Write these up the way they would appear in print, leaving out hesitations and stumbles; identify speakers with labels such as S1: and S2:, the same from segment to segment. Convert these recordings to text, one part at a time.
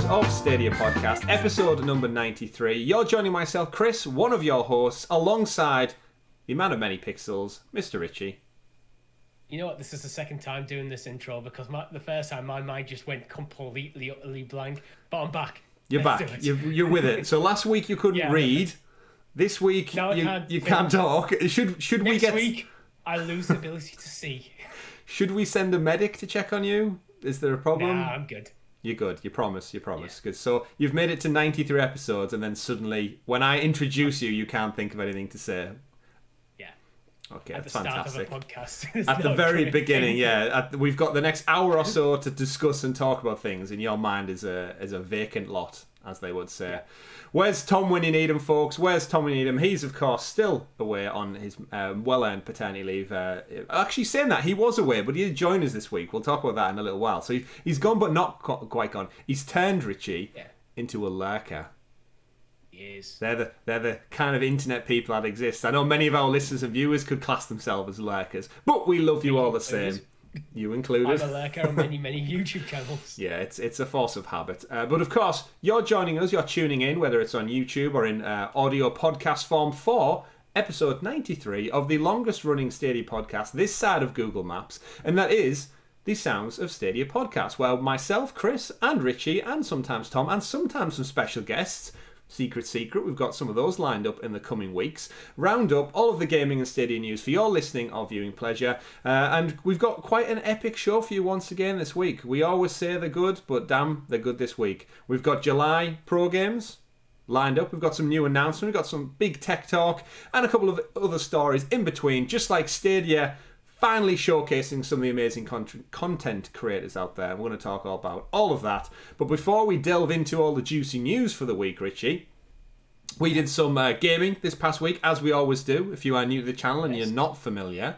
S1: Sounds of Stadia podcast, episode number 93. You're joining myself, Chris, one of your hosts, alongside the man of many pixels, Mr. Richie.
S2: You know what? This is the second time doing this intro because the first time my mind just went completely, utterly blank. But I'm back.
S1: You're back. You're with it. So last week you couldn't read. This week you can't talk. Should we get...
S2: Next week, I lose the ability to see. Should
S1: we send a medic to check on you? Is there a problem?
S2: Nah, I'm good.
S1: You're good. You promise.
S2: Yeah.
S1: Good. So you've made it to 93 episodes, and then suddenly, when I introduce you, you can't think of anything to say.
S2: Yeah.
S1: Okay,
S2: that's
S1: fantastic.
S2: At the start of a podcast.
S1: At the very beginning, yeah. We've got the next hour or so to discuss and talk about things, and your mind is a vacant lot, as they would say. Yeah. Where's Tom when you need him, folks? Where's Tom when you need him? He's, of course, still away on his well-earned paternity leave. Actually, saying that, he was away, but he did join us this week. We'll talk about that in a little while. So he's gone, but not quite gone. He's turned Richie into a lurker.
S2: He is.
S1: They're the kind of internet people that exist. I know many of our listeners and viewers could class themselves as lurkers, but we love you all the same. You included.
S2: I'm a lurker on many YouTube channels.
S1: Yeah, it's a force of habit. But of course, you're joining us, you're tuning in, whether it's on YouTube or in audio podcast form, for episode 93 of the longest running Stadia podcast this side of Google Maps, and that is the Sounds of Stadia podcast, where myself, Chris, and Richie, and sometimes Tom, and sometimes some special guests, secret, we've got some of those lined up in the coming weeks, round up all of the gaming and Stadia news for your listening or viewing pleasure, and we've got quite an epic show for you once again this week. We always say they're good, but damn, they're good this week. We've got July Pro Games lined up, we've got some new announcements, we've got some big tech talk, and a couple of other stories in between, just like Stadia finally showcasing some of the amazing content creators out there. We're going to talk all about all of that. But before we delve into all the juicy news for the week, Richie, we did some gaming this past week, as we always do. If you are new to the channel and you're not familiar,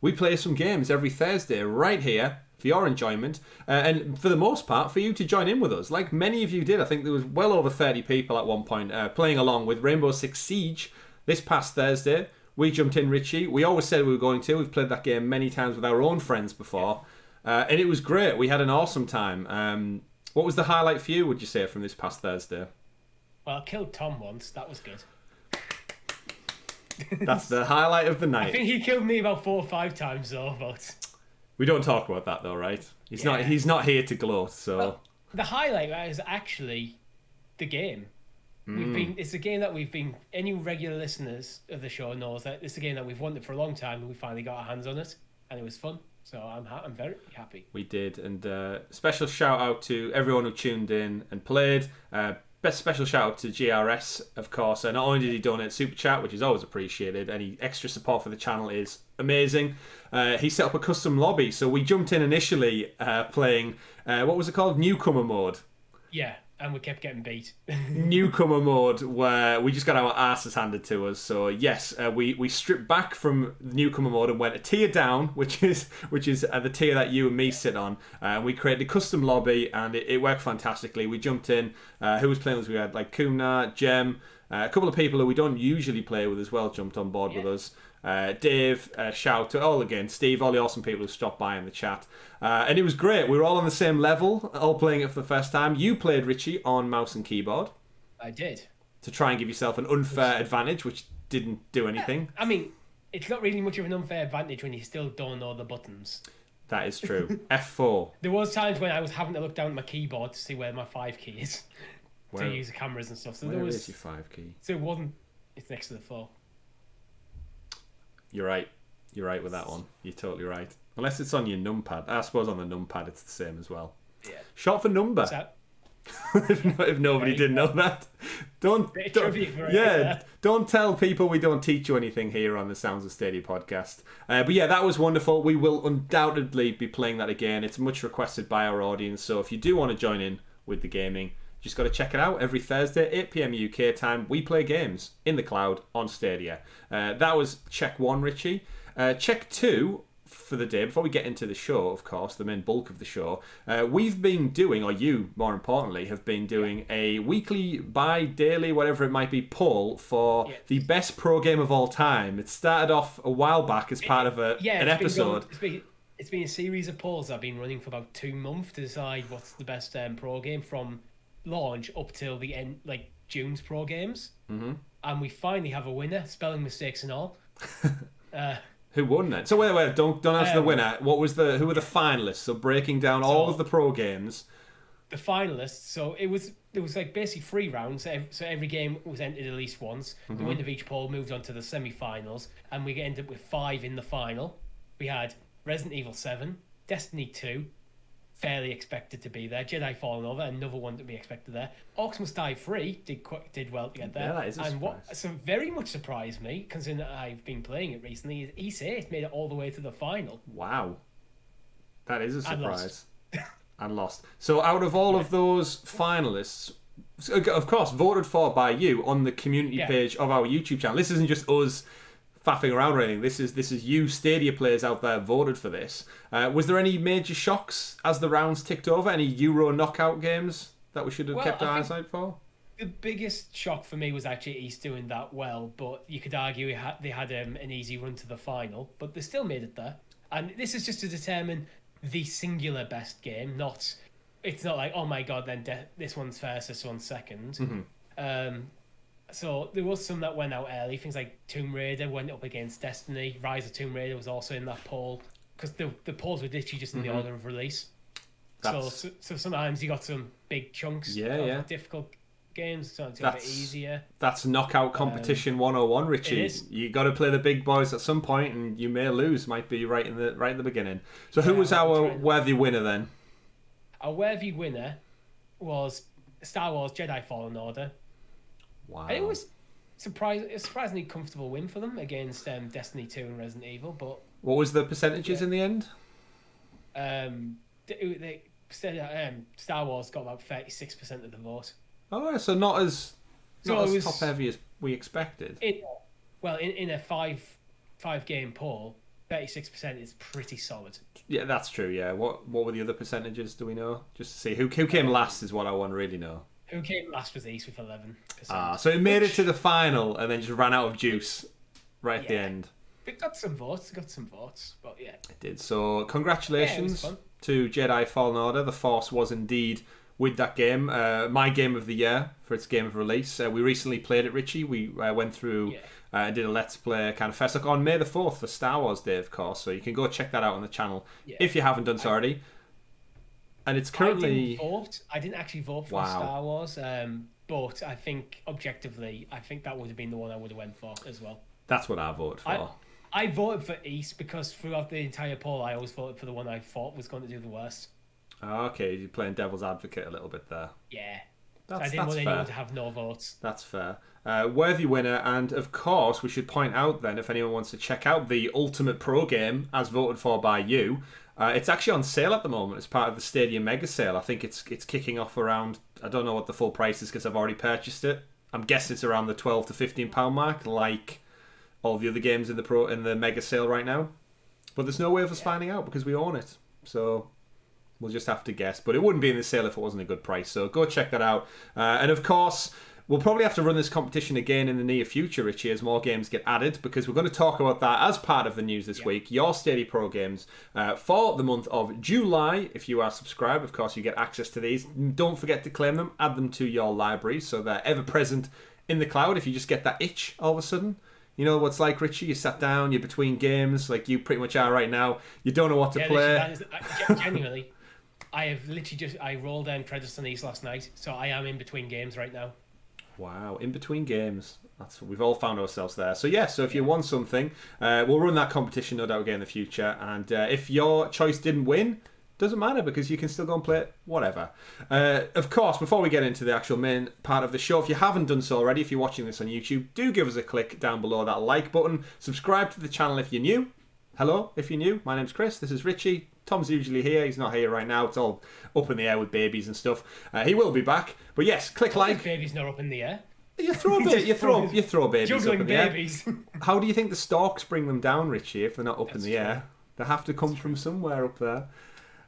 S1: we play some games every Thursday right here for your enjoyment. And for the most part, for you to join in with us, like many of you did. I think there was well over 30 people at one point playing along with Rainbow Six Siege this past Thursday. We jumped in, Richie. We always said we were going to. We've played that game many times with our own friends before. And it was great. We had an awesome time. What was the highlight for you, would you say, from this past Thursday?
S2: Well, I killed Tom once. That was good.
S1: That's the highlight of the night.
S2: I think he killed me about 4 or 5 times, though. But
S1: we don't talk about that, though, right? He's not here to gloat, so...
S2: Well, the highlight is actually the game. It's a game that any regular listeners of the show knows that it's a game that we've wanted for a long time, and we finally got our hands on it, and it was fun. So I'm very happy.
S1: We did, and special shout out to everyone who tuned in and played. Best special shout out to GRS, of course. Not only did he donate Super Chat, which is always appreciated, any extra support for the channel is amazing. He set up a custom lobby, so we jumped in initially playing what was it called? Newcomer mode.
S2: Yeah. And we kept getting beat.
S1: Newcomer mode, where we just got our asses handed to us. So yes, we stripped back from newcomer mode and went a tier down, which is the tier that you and me sit on. We created a custom lobby, and it worked fantastically. We jumped in. Who was playing with us? We had like Kumna, Jem, a couple of people who we don't usually play with as well jumped on board with us. Dave, shout to all again, Steve, all the awesome people who stopped by in the chat. And it was great. We were all on the same level, all playing it for the first time. You played, Richie, on mouse and keyboard.
S2: I did.
S1: To try and give yourself an unfair advantage, which didn't do anything.
S2: I mean, it's not really much of an unfair advantage when you still don't know the buttons.
S1: That is true. F4.
S2: There was times when I was having to look down at my keyboard to see where my 5 key is. To use the cameras and stuff. So
S1: where is your 5 key?
S2: So it wasn't... It's next to the 4.
S1: You're right. You're right with that one. You're totally right. Unless it's on your numpad. I suppose on the numpad it's the same as well.
S2: Yeah.
S1: Short for number.
S2: What's that?
S1: if nobody did know that. Don't tell people we don't teach you anything here on the Sounds of Stadia podcast. But yeah, that was wonderful. We will undoubtedly be playing that again. It's much requested by our audience. So if you do want to join in with the gaming, just got to check it out. Every Thursday, 8 p.m. UK time, we play games in the cloud on Stadia. That was check 1, Richie. Check 2 for the day, before we get into the show, of course, the main bulk of the show, we've been doing, or you, more importantly, have been doing a weekly, bi-daily, whatever it might be, poll for the best pro game of all time. It started off a while back as part of an episode.
S2: It's been a series of polls that have been running for about 2 months to decide what's the best pro game from launch up till the end, like June's Pro Games, and we finally have a winner, spelling mistakes and all.
S1: Who won it? So wait, don't answer the winner. Who were the finalists? So breaking down all of the pro games.
S2: The finalists. So it was like basically 3 rounds. So every game was entered at least once. The winner of each poll moved on to the semi-finals, and we ended up with 5 in the final. We had Resident Evil 7, Destiny 2, fairly expected to be there. Jedi Fallen Order, another one to be expected there. Orcs Must Die 3 did well to get there.
S1: Yeah, that is a surprise.
S2: What very much surprised me, considering that I've been playing it recently, is Ys 8 made it all the way to the final.
S1: Wow. That is a surprise. And lost. So out of all of those finalists, of course, voted for by you on the community page of our YouTube channel. This isn't just us faffing around or anything. This is you Stadia players out there voted for this. Was there any major shocks as the rounds ticked over? Any Euro knockout games that we should have kept our eyes out for?
S2: The biggest shock for me was actually Ys doing that well, but you could argue they had an easy run to the final, but they still made it there. And this is just to determine the singular best game, it's not like, oh my god, then this one's first, this one's second. So there was some that went out early. Things like Tomb Raider went up against Destiny. Rise of Tomb Raider was also in that poll, because the polls were literally just in the order of release. So sometimes you got some big chunks of difficult games, sometimes a bit easier. That's knockout
S1: competition 101, Richie. You got to play the big boys at some point, and you may lose. Might be right in the beginning. So who was our worthy winner then?
S2: Our worthy winner was Star Wars Jedi Fallen Order.
S1: Wow.
S2: And it was a surprisingly comfortable win for them against Destiny 2 and Resident Evil. But
S1: what was the percentages in the end?
S2: Star Wars got about 36% of the vote.
S1: Oh, so not as top heavy as we expected.
S2: In a five game poll, 36% is pretty solid.
S1: Yeah, that's true. Yeah, what were the other percentages? Do we know? Just to see who came last is what I want to really know.
S2: Who came last was Ys with 11%.
S1: So it made it to the final and then just ran out of juice right at the end.
S2: It got some votes, but yeah.
S1: It did. So congratulations to Jedi Fallen Order. The Force was indeed with that game. My game of the year for its game of release. We recently played it, Richie. We went through and did a Let's Play kind of fest on May the 4th for Star Wars Day, of course. So you can go check that out on the channel if you haven't done so already. And it's currently...
S2: I didn't actually vote for Star Wars, but I think, objectively, that would have been the one I would have went for as well.
S1: That's what I voted for.
S2: I voted for Ys because throughout the entire poll, I always voted for the one I thought was going to do the worst.
S1: Oh, okay, you're playing devil's advocate a little bit there.
S2: Yeah. I didn't want anyone to have no votes.
S1: That's fair. Worthy winner, and of course, we should point out then, if anyone wants to check out the Ultimate Pro Game, as voted for by you, it's actually on sale at the moment as part of the Stadia Mega Sale. I think it's kicking off around, I don't know what the full price is because I've already purchased it. I'm guessing it's around the £12 to £15 mark, like all the other games in the Mega Sale right now. But there's no way of us finding out because we own it. So we'll just have to guess. But it wouldn't be in the sale if it wasn't a good price. So go check that out. And of course, we'll probably have to run this competition again in the near future, Richie, as more games get added, because we're going to talk about that as part of the news this week. Your Stadia Pro games for the month of July. If you are subscribed, of course, you get access to these. Don't forget to claim them. Add them to your library so they're ever present in the cloud if you just get that itch all of a sudden. You know what it's like, Richie? You sat down, you're between games, like you pretty much are right now. You don't know what to play.
S2: Genuinely, I rolled down credits on these last night, so I am in between games right now.
S1: Wow, in between games. That's what we've all found ourselves there. So if you want something, we'll run that competition no doubt again in the future. And if your choice didn't win, doesn't matter because you can still go and play it, whatever. Of course, before we get into the actual main part of the show, if you haven't done so already, if you're watching this on YouTube, do give us a click down below that like button. Subscribe to the channel if you're new. Hello, if you're new. My name's Chris. This is Richie. Tom's usually here. He's not here right now. It's all up in the air with babies and stuff. He will be back. But yes, click like.
S2: Baby's not up in the air.
S1: You throw babies
S2: juggling
S1: up in the
S2: babies.
S1: Air. How do you think the storks bring them down, Richie, if they're not up in the air? They have to come from somewhere up there.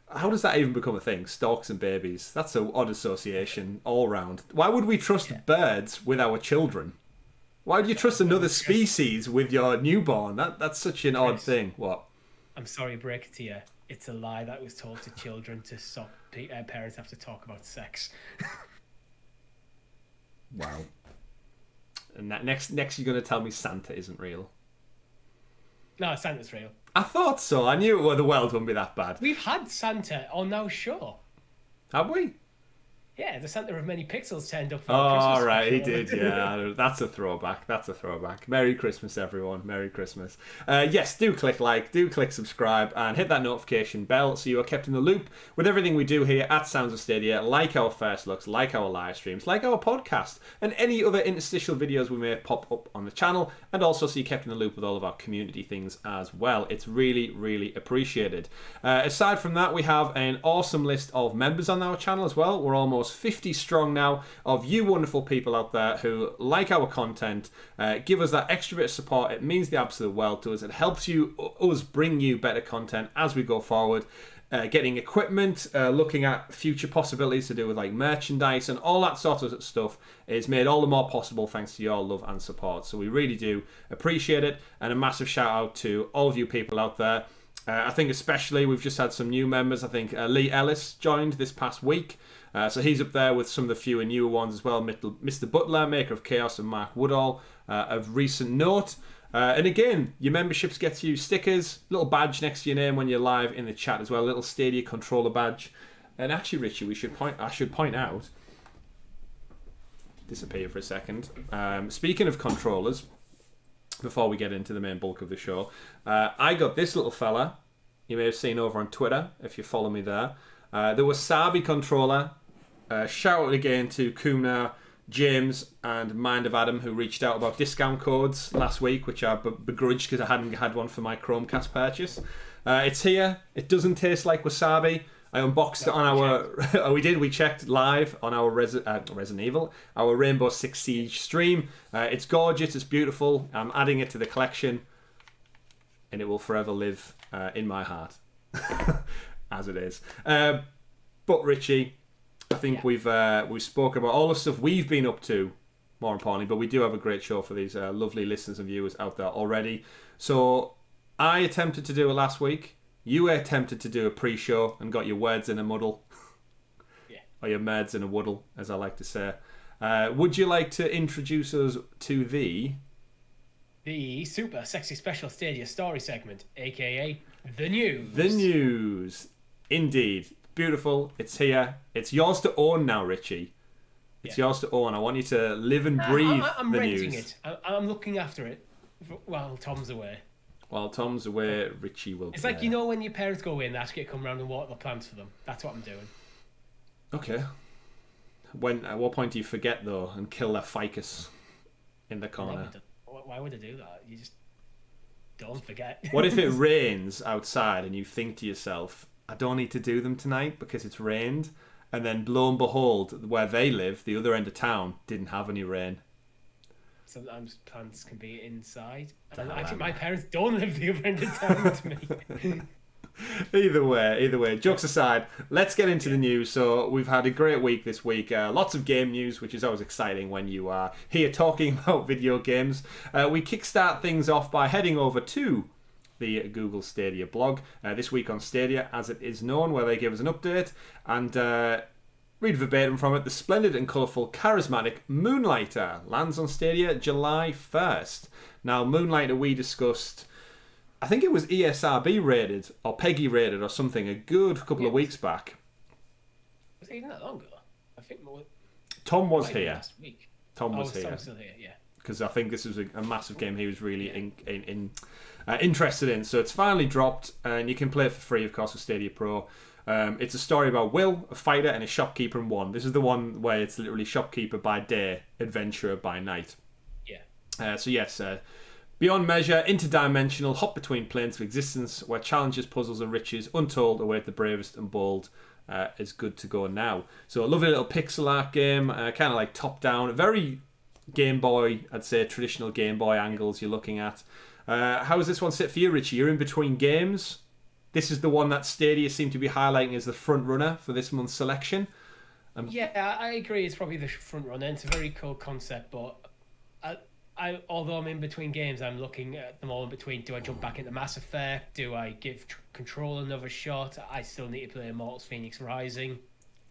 S1: How does that even become a thing? Storks and babies. That's an odd association all round. Why would we trust birds with our children? Why would you trust another species with your newborn? That's such an odd thing. What?
S2: I'm sorry to break it to you. It's a lie that was told to children to stop parents have to talk about sex.
S1: Wow. And that next you're going to tell me Santa isn't real.
S2: No, Santa's real.
S1: I thought so. I knew the world wouldn't be that bad.
S2: We've had Santa on our show.
S1: Have we?
S2: Yeah, the Santa of many pixels turned up for
S1: Oh,
S2: Christmas
S1: right, he
S2: special.
S1: did, yeah. That's a throwback. That's a throwback. Merry Christmas, everyone. Merry Christmas. Yes, do click like, do click subscribe, and hit that notification bell so you are kept in the loop with everything we do here at Sounds of Stadia, like our first looks, like our live streams, like our podcast, and any other interstitial videos we may pop up on the channel, and also so you're kept in the loop with all of our community things as well. It's really, really appreciated. Aside from that, we have an awesome list of members on our channel as well. We're almost 50 strong now of you wonderful people out there who like our content, give us that extra bit of support. It means the absolute world to us. It helps us bring you better content as we go forward. Getting equipment, looking at future possibilities to do with like merchandise and all that sort of stuff is made all the more possible thanks to your love and support. So we really do appreciate it, and a massive shout out to all of you people out there. I think especially we've just had some new members. I think Lee Ellis joined this past week. So he's up there with some of the fewer newer ones as well. Mr. Butler, Maker of Chaos, and Mark Woodall of recent note. And again, your memberships get you stickers, little badge next to your name when you're live in the chat as well, a little Stadia controller badge. And actually, Richie, I should point out, disappear for a second. Speaking of controllers, before we get into the main bulk of the show, I got this little fella. You may have seen over on Twitter if you follow me there. The Wasabi controller. Shout out again to Kumnar, James, and Mind of Adam, who reached out about discount codes last week, which I begrudged because I hadn't had one for my Chromecast purchase. It's here. It doesn't taste like wasabi. I unboxed it on our... we checked live on our Resident Evil, our Rainbow Six Siege stream. It's gorgeous, it's beautiful. I'm adding it to the collection, and it will forever live in my heart, as it is. But Richie, I think we've spoken about all the stuff we've been up to, more importantly, but we do have a great show for these lovely listeners and viewers out there already. So I attempted to do it last week. You attempted to do a pre-show and got your words in a muddle.
S2: Yeah.
S1: Or your merds in a wuddle, as I like to say. Would you like to introduce us to the
S2: super sexy special Stadia story segment, aka the news?
S1: The news. Indeed. Beautiful. It's here. It's yours to own now, Richie. It's yours to own. I want you to live and breathe
S2: I'm
S1: the
S2: renting
S1: news.
S2: it. I'm looking after it while Tom's away.
S1: While Tom's away, Richie will
S2: It's like, you know when your parents go away and they ask you to come round and water the plants for them? That's what I'm doing.
S1: Okay. At what point do you forget, though, and kill that ficus in the corner?
S2: Why would I do that? You just don't forget.
S1: What if it rains outside and you think to yourself, I don't need to do them tonight because it's rained, and then lo and behold, where they live, the other end of town, didn't have any rain.
S2: Sometimes plants can be inside. And actually, my parents don't live the other end of town to me.
S1: Either way, jokes aside, let's get into the news. So we've had a great week this week. Lots of game news, which is always exciting when you are here talking about video games. We kickstart things off by heading over to the Google Stadia blog. This week on Stadia, as it is known, where they give us an update. And read verbatim from it. The splendid and colourful, charismatic Moonlighter lands on Stadia July 1st. Now, Moonlighter we discussed... I think it was ESRB rated or Peggy rated or something a good couple of weeks back.
S2: Was it even that long ago? I think
S1: Tom was here.
S2: Last week.
S1: Tom was here.
S2: Tom's still here, yeah.
S1: Because I think this was a massive game he was really interested in. So it's finally dropped, and you can play it for free, of course, with Stadia Pro. It's a story about Will, a fighter, and a shopkeeper in one. This is the one where it's literally shopkeeper by day, adventurer by night.
S2: Yeah.
S1: So yes. Beyond measure, interdimensional, hop between planes of existence, where challenges, puzzles, and riches untold await the bravest and bold, is good to go now. So a lovely little pixel art game, kind of like top down, very Game Boy, I'd say traditional Game Boy angles you're looking at. How does this one sit for you, Richie? You're in between games. This is the one that Stadia seem to be highlighting as the front runner for this month's selection.
S2: Yeah, I agree. It's probably the front runner. It's a very cool concept, but although I'm in between games, I'm looking at them all in between. Do I jump back into Mass Effect? Do I give Control another shot? I still need to play Immortals Phoenix Rising,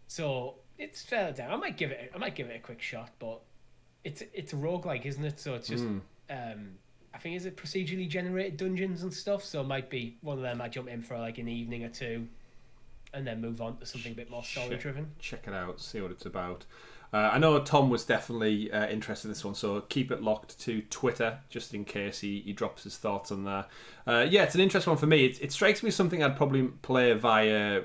S2: so it's fairly down. I might give it a quick shot, but it's a roguelike, isn't it? So it's just I think is it procedurally generated dungeons and stuff. So it might be one of them I jump in for like an evening or two, and then move on to something a bit more story driven.
S1: Check it out, see what it's about. I know Tom was definitely interested in this one, so keep it locked to Twitter just in case he drops his thoughts on there. Yeah, it's an interesting one for me. It strikes me as something I'd probably play via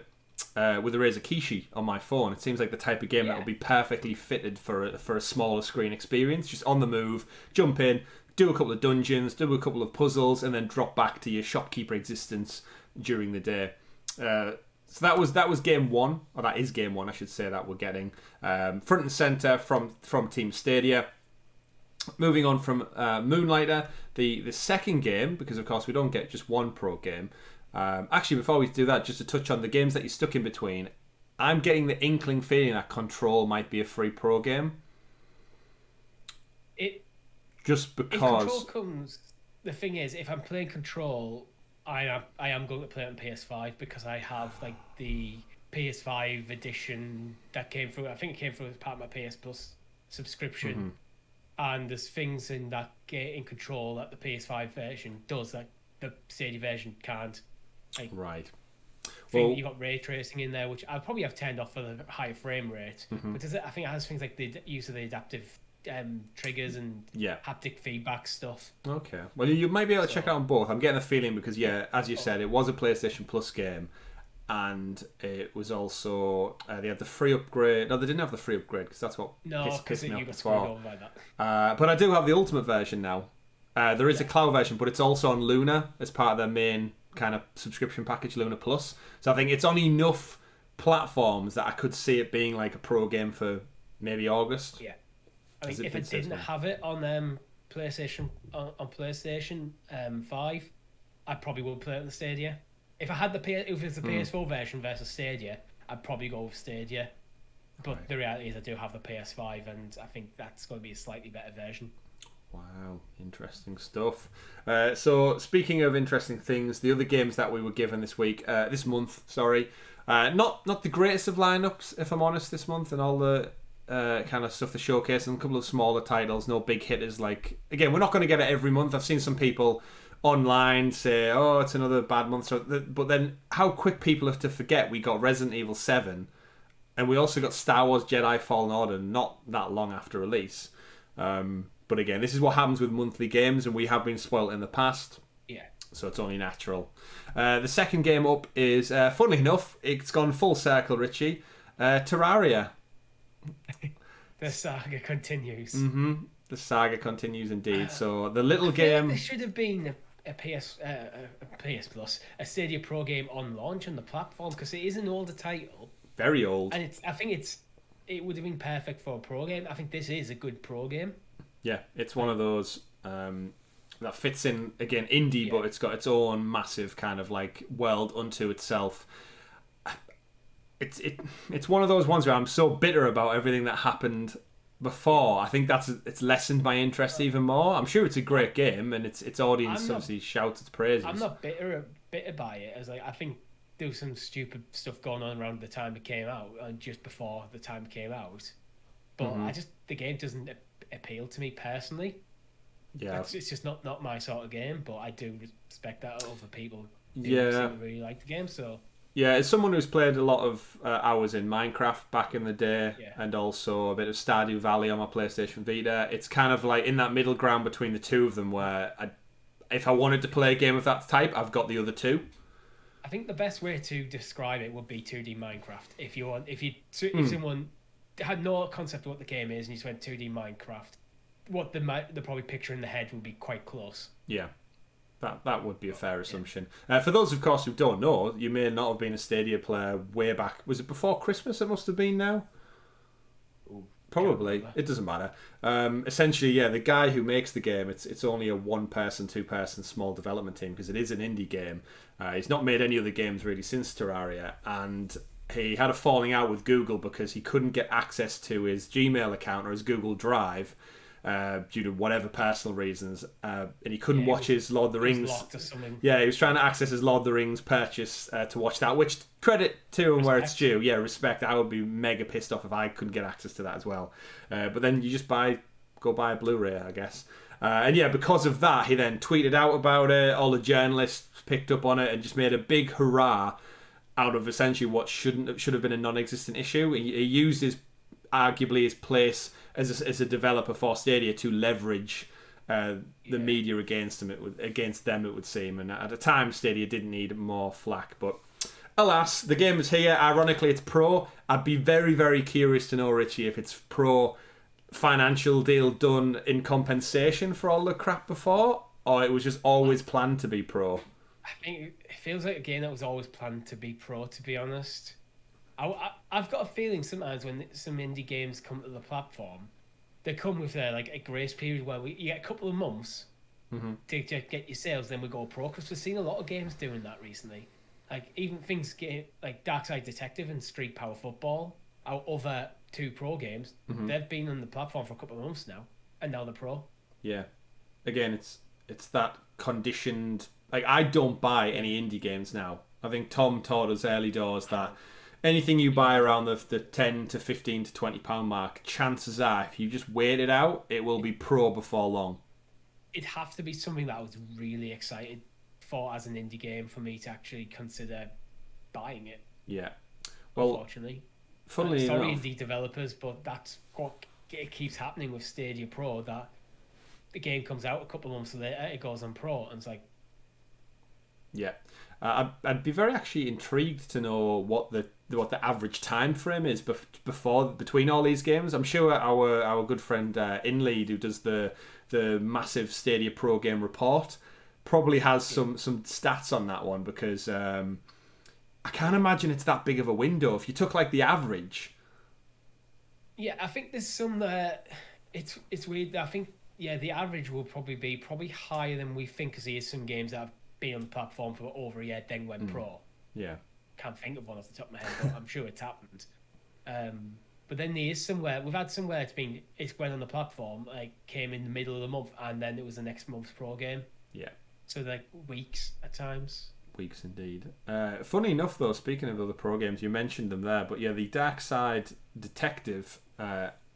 S1: with a Razer Kishi on my phone. It seems like the type of game that would be perfectly fitted for a smaller screen experience. Just on the move, jump in, do a couple of dungeons, do a couple of puzzles, and then drop back to your shopkeeper existence during the day. So that was game one, or that is game one, I should say, that we're getting front and center from Team Stadia. Moving on from Moonlighter, the second game, because of course we don't get just one pro game. Actually, before we do that, just to touch on the games that you stuck in between, I'm getting the inkling feeling that Control might be a free pro game. Just because
S2: if Control comes, the thing is, if I'm playing Control, I am going to play it on PS5 because I have like the PS5 edition that came through. I think it came through as part of my PS Plus subscription, and there's things in that in Control that the PS5 version does that the Stadia version can't. Like,
S1: right.
S2: Well, you got ray tracing in there, which I'll probably have turned off for the higher frame rate. But I think it has things like the use of the adaptive triggers and haptic feedback stuff.
S1: Okay. Well, you might be able to check it out on both. I'm getting a feeling because, as you said, it was a PlayStation Plus game, and it was also they had the free upgrade. No, they didn't have the free upgrade because that's what pissed me off before. But I do have the Ultimate version now. There is a cloud version, but it's also on Luna as part of their main kind of subscription package, Luna Plus. So I think it's on enough platforms that I could see it being like a pro game for maybe August.
S2: Yeah. I mean, if it didn't have it on PlayStation 5, I probably would play it on the Stadia. If I had if it's the PS4 version versus Stadia, I'd probably go with Stadia. But the reality is, I do have the PS5, and I think that's going to be a slightly better version.
S1: Wow, interesting stuff. So, speaking of interesting things, the other games that we were given this month, not the greatest of lineups, if I'm honest, this month, and all the kind of stuff to showcase, and a couple of smaller titles, no big hitters. Like, again, we're not going to get it every month. I've seen some people online say, "Oh, it's another bad month," but then how quick people have to forget we got Resident Evil 7, and we also got Star Wars Jedi Fallen Order not that long after release. But again, this is what happens with monthly games, and we have been spoilt in the past.
S2: Yeah. So
S1: it's only natural. The second game up is, funnily enough, it's gone full circle, Richie. Terraria.
S2: The saga continues.
S1: The saga continues indeed. So the little game...
S2: Like there should have been a PS Plus, a Stadia Pro game on launch on the platform, because it is an older title.
S1: Very old.
S2: And I think it would have been perfect for a pro game. I think this is a good pro game. Yeah,
S1: it's one of those that fits in, again, indie, but it's got its own massive kind of like world unto itself. It's one of those ones where I'm so bitter about everything that happened before. I think it's lessened my interest even more. I'm sure it's a great game, and its audience obviously shouts its praises.
S2: I'm not bitter by it. As like, I think there was some stupid stuff going on around the time it came out, and just before the time it came out. But the game doesn't appeal to me personally. Yeah, it's just not my sort of game. But I do respect that other people do really like the game. So
S1: yeah, as someone who's played a lot of hours in Minecraft back in the day, and also a bit of Stardew Valley on my PlayStation Vita, it's kind of like in that middle ground between the two of them, where if I wanted to play a game of that type, I've got the other two.
S2: I think the best way to describe it would be 2D Minecraft. If someone had no concept of what the game is and you just went 2D Minecraft, what they're probably picture in the head would be quite close.
S1: Yeah, that would be a fair assumption. For those, of course, who don't know, you may not have been a Stadia player way back. Was it before Christmas? It must have been now. Probably. It doesn't matter. Essentially, the guy who makes the game, it's only a 1-person, 2-person small development team because it is an indie game. He's not made any other games really since Terraria, and he had a falling out with Google because he couldn't get access to his Gmail account or his Google Drive due to whatever personal reasons, and he couldn't watch his Lord of the Rings.
S2: Locked or something.
S1: Yeah, he was trying to access his Lord of the Rings purchase to watch that, which credit to him where it's due. Yeah, respect. I would be mega pissed off if I couldn't get access to that as well. But then you just buy go buy a Blu-ray, I guess. And yeah, because of that, he then tweeted out about it. All the journalists picked up on it and just made a big hurrah out of essentially what should have been a non-existent issue. He used arguably his place as a developer for Stadia to leverage the media against them. It would seem, and at the time, Stadia didn't need more flack. But alas, the game is here. Ironically, it's pro. I'd be very, very curious to know, Richie, if it's pro financial deal done in compensation for all the crap before, or it was just always planned to be pro.
S2: I think it feels like a game that was always planned to be pro, to be honest. I've got a feeling sometimes when some indie games come to the platform, they come with a grace period where you get a couple of months to get your sales, then we go pro, because we've seen a lot of games doing that recently. Like even things like Darkside Detective and Street Power Football, our other 2 pro games, they've been on the platform for a couple of months now, and now they're pro. Yeah.
S1: Again, it's that conditioned. Like, I don't buy any indie games now. I think Tom taught us early doors that anything you buy around the 10 to 15 to £20 mark, chances are, if you just wait it out, it will be pro before long.
S2: It'd have to be something that I was really excited for as an indie game for me to actually consider buying it.
S1: Yeah. Well,
S2: unfortunately.
S1: Funnily
S2: sorry,
S1: enough,
S2: indie developers, but that's what it keeps happening with Stadia Pro, that the game comes out a couple of months later, it goes on pro, and it's like...
S1: Yeah. I'd be very actually intrigued to know what the average time frame is between all these games. I'm sure our good friend Inlead, who does the massive Stadia Pro Game report, probably has some stats on that one, because I can't imagine it's that big of a window. If you took like the average,
S2: yeah, I think there's some it's weird. I think the average will probably be higher than we think, because there is some games that have been on the platform for over a year then went pro.
S1: Yeah,
S2: can't think of one off the top of my head, but I'm sure it's happened. But then there is somewhere we've had somewhere it's went on the platform, like came in the middle of the month, and then it was the next month's pro game.
S1: Yeah,
S2: so like weeks at times.
S1: Weeks indeed. Funny enough, though, speaking of other pro games, you mentioned them there, but yeah, the Darkside Detective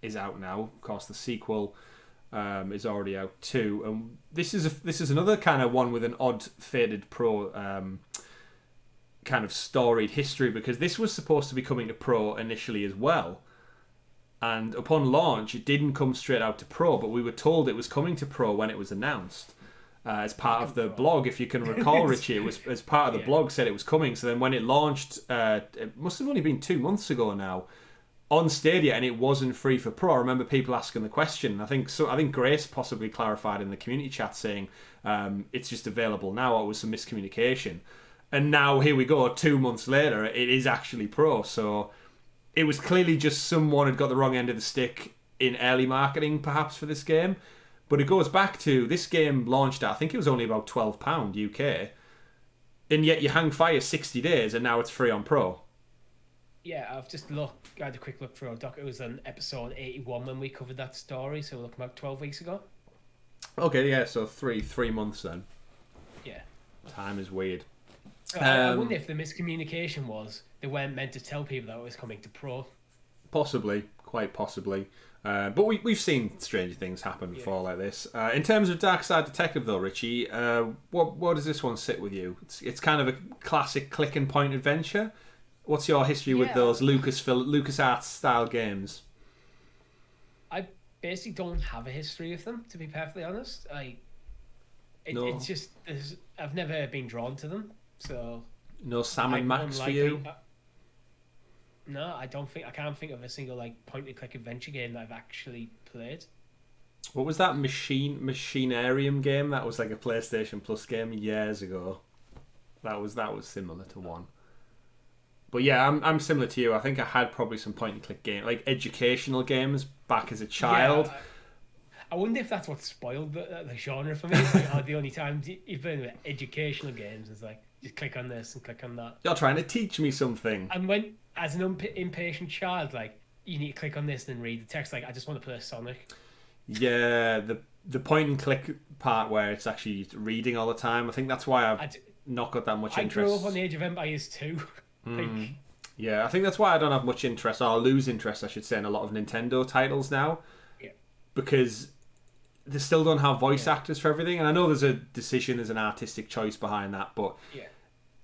S1: is out now. Of course, the sequel is already out too, and this is another kind of one with an odd fated pro kind of storied history, because this was supposed to be coming to pro initially as well, and upon launch, it didn't come straight out to pro, but we were told it was coming to pro when it was announced. As part of the blog, if you can recall, Richie, it was as part of the blog said it was coming. So then when it launched, it must have only been 2 months ago now, on Stadia, and it wasn't free for pro. I remember people asking the question. I think Grace possibly clarified in the community chat saying it's just available now, or it was some miscommunication. And now here we go, 2 months later, it is actually pro. So it was clearly just someone had got the wrong end of the stick in early marketing, perhaps, for this game. But it goes back to, this game launched at, I think it was only about £12 UK, and yet you hang fire 60 days, and now it's free on Pro.
S2: Yeah, I've just had a quick look through our doc. It was on episode 81 when we covered that story, so we're looking about 12 weeks ago.
S1: Okay, yeah, so three months then.
S2: Yeah.
S1: Time is weird.
S2: So I wonder if the miscommunication was they weren't meant to tell people that it was coming to Pro.
S1: Possibly, quite possibly. But we've seen stranger things happen before like this. In terms of Darkside Detective, though, Richie, what does this one sit with you? It's kind of a classic click and point adventure. What's your history with those LucasArts style games?
S2: I basically don't have a history with them, to be perfectly honest. It's just I've never been drawn to them. So
S1: no Sam and Max for you.
S2: No, I can't think of a single point-and-click adventure game that I've actually played.
S1: What was that Machinarium game? That was like a PlayStation Plus game years ago. That was similar to one. But yeah, I'm similar to you. I think I had probably some point-and-click game, like educational games, back as a child.
S2: Yeah, I wonder if that's what spoiled the genre for me. It's like, the only time you've been with educational games is like, just click on this and click on that.
S1: You're trying to teach me something.
S2: And when, as an impatient child, like, you need to click on this and then read the text. Like, I just want to play Sonic. Yeah,
S1: the point and click part where it's actually reading all the time. I think that's why I've not got that much interest.
S2: I grew up on the Age of Empires 2.
S1: Yeah, I think that's why I don't have much interest, or lose interest, I should say, in a lot of Nintendo titles now.
S2: Yeah.
S1: because they still don't have voice actors for everything. And I know there's a decision, there's an artistic choice behind that, but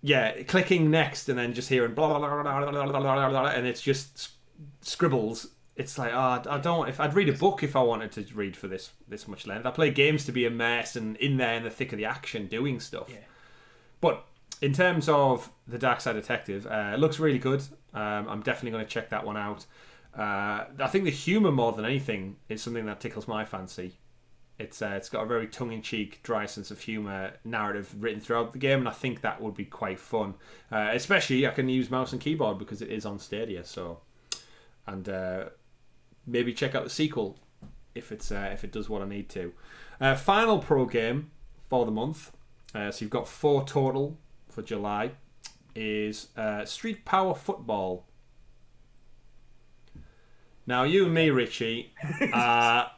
S1: yeah, clicking next and then just hearing blah, blah, blah, blah, blah, blah, blah, blah, and it's just scribbles. It's like, I don't. If I'd read a book if I wanted to read for this much length. I play games to be immersed and in there in the thick of the action, doing stuff. Yeah. But in terms of the Dark Side Detective, it looks really good. I'm definitely going to check that one out. I think the humour more than anything is something that tickles my fancy. It's got a very tongue-in-cheek, dry sense of humour narrative written throughout the game, and I think that would be quite fun. Especially, I can use mouse and keyboard because it is on Stadia. So, and maybe check out the sequel if it does what I need to. Final pro game for the month. So you've got 4 total for July. Is Street Power Football. Now, you and me, Richie, are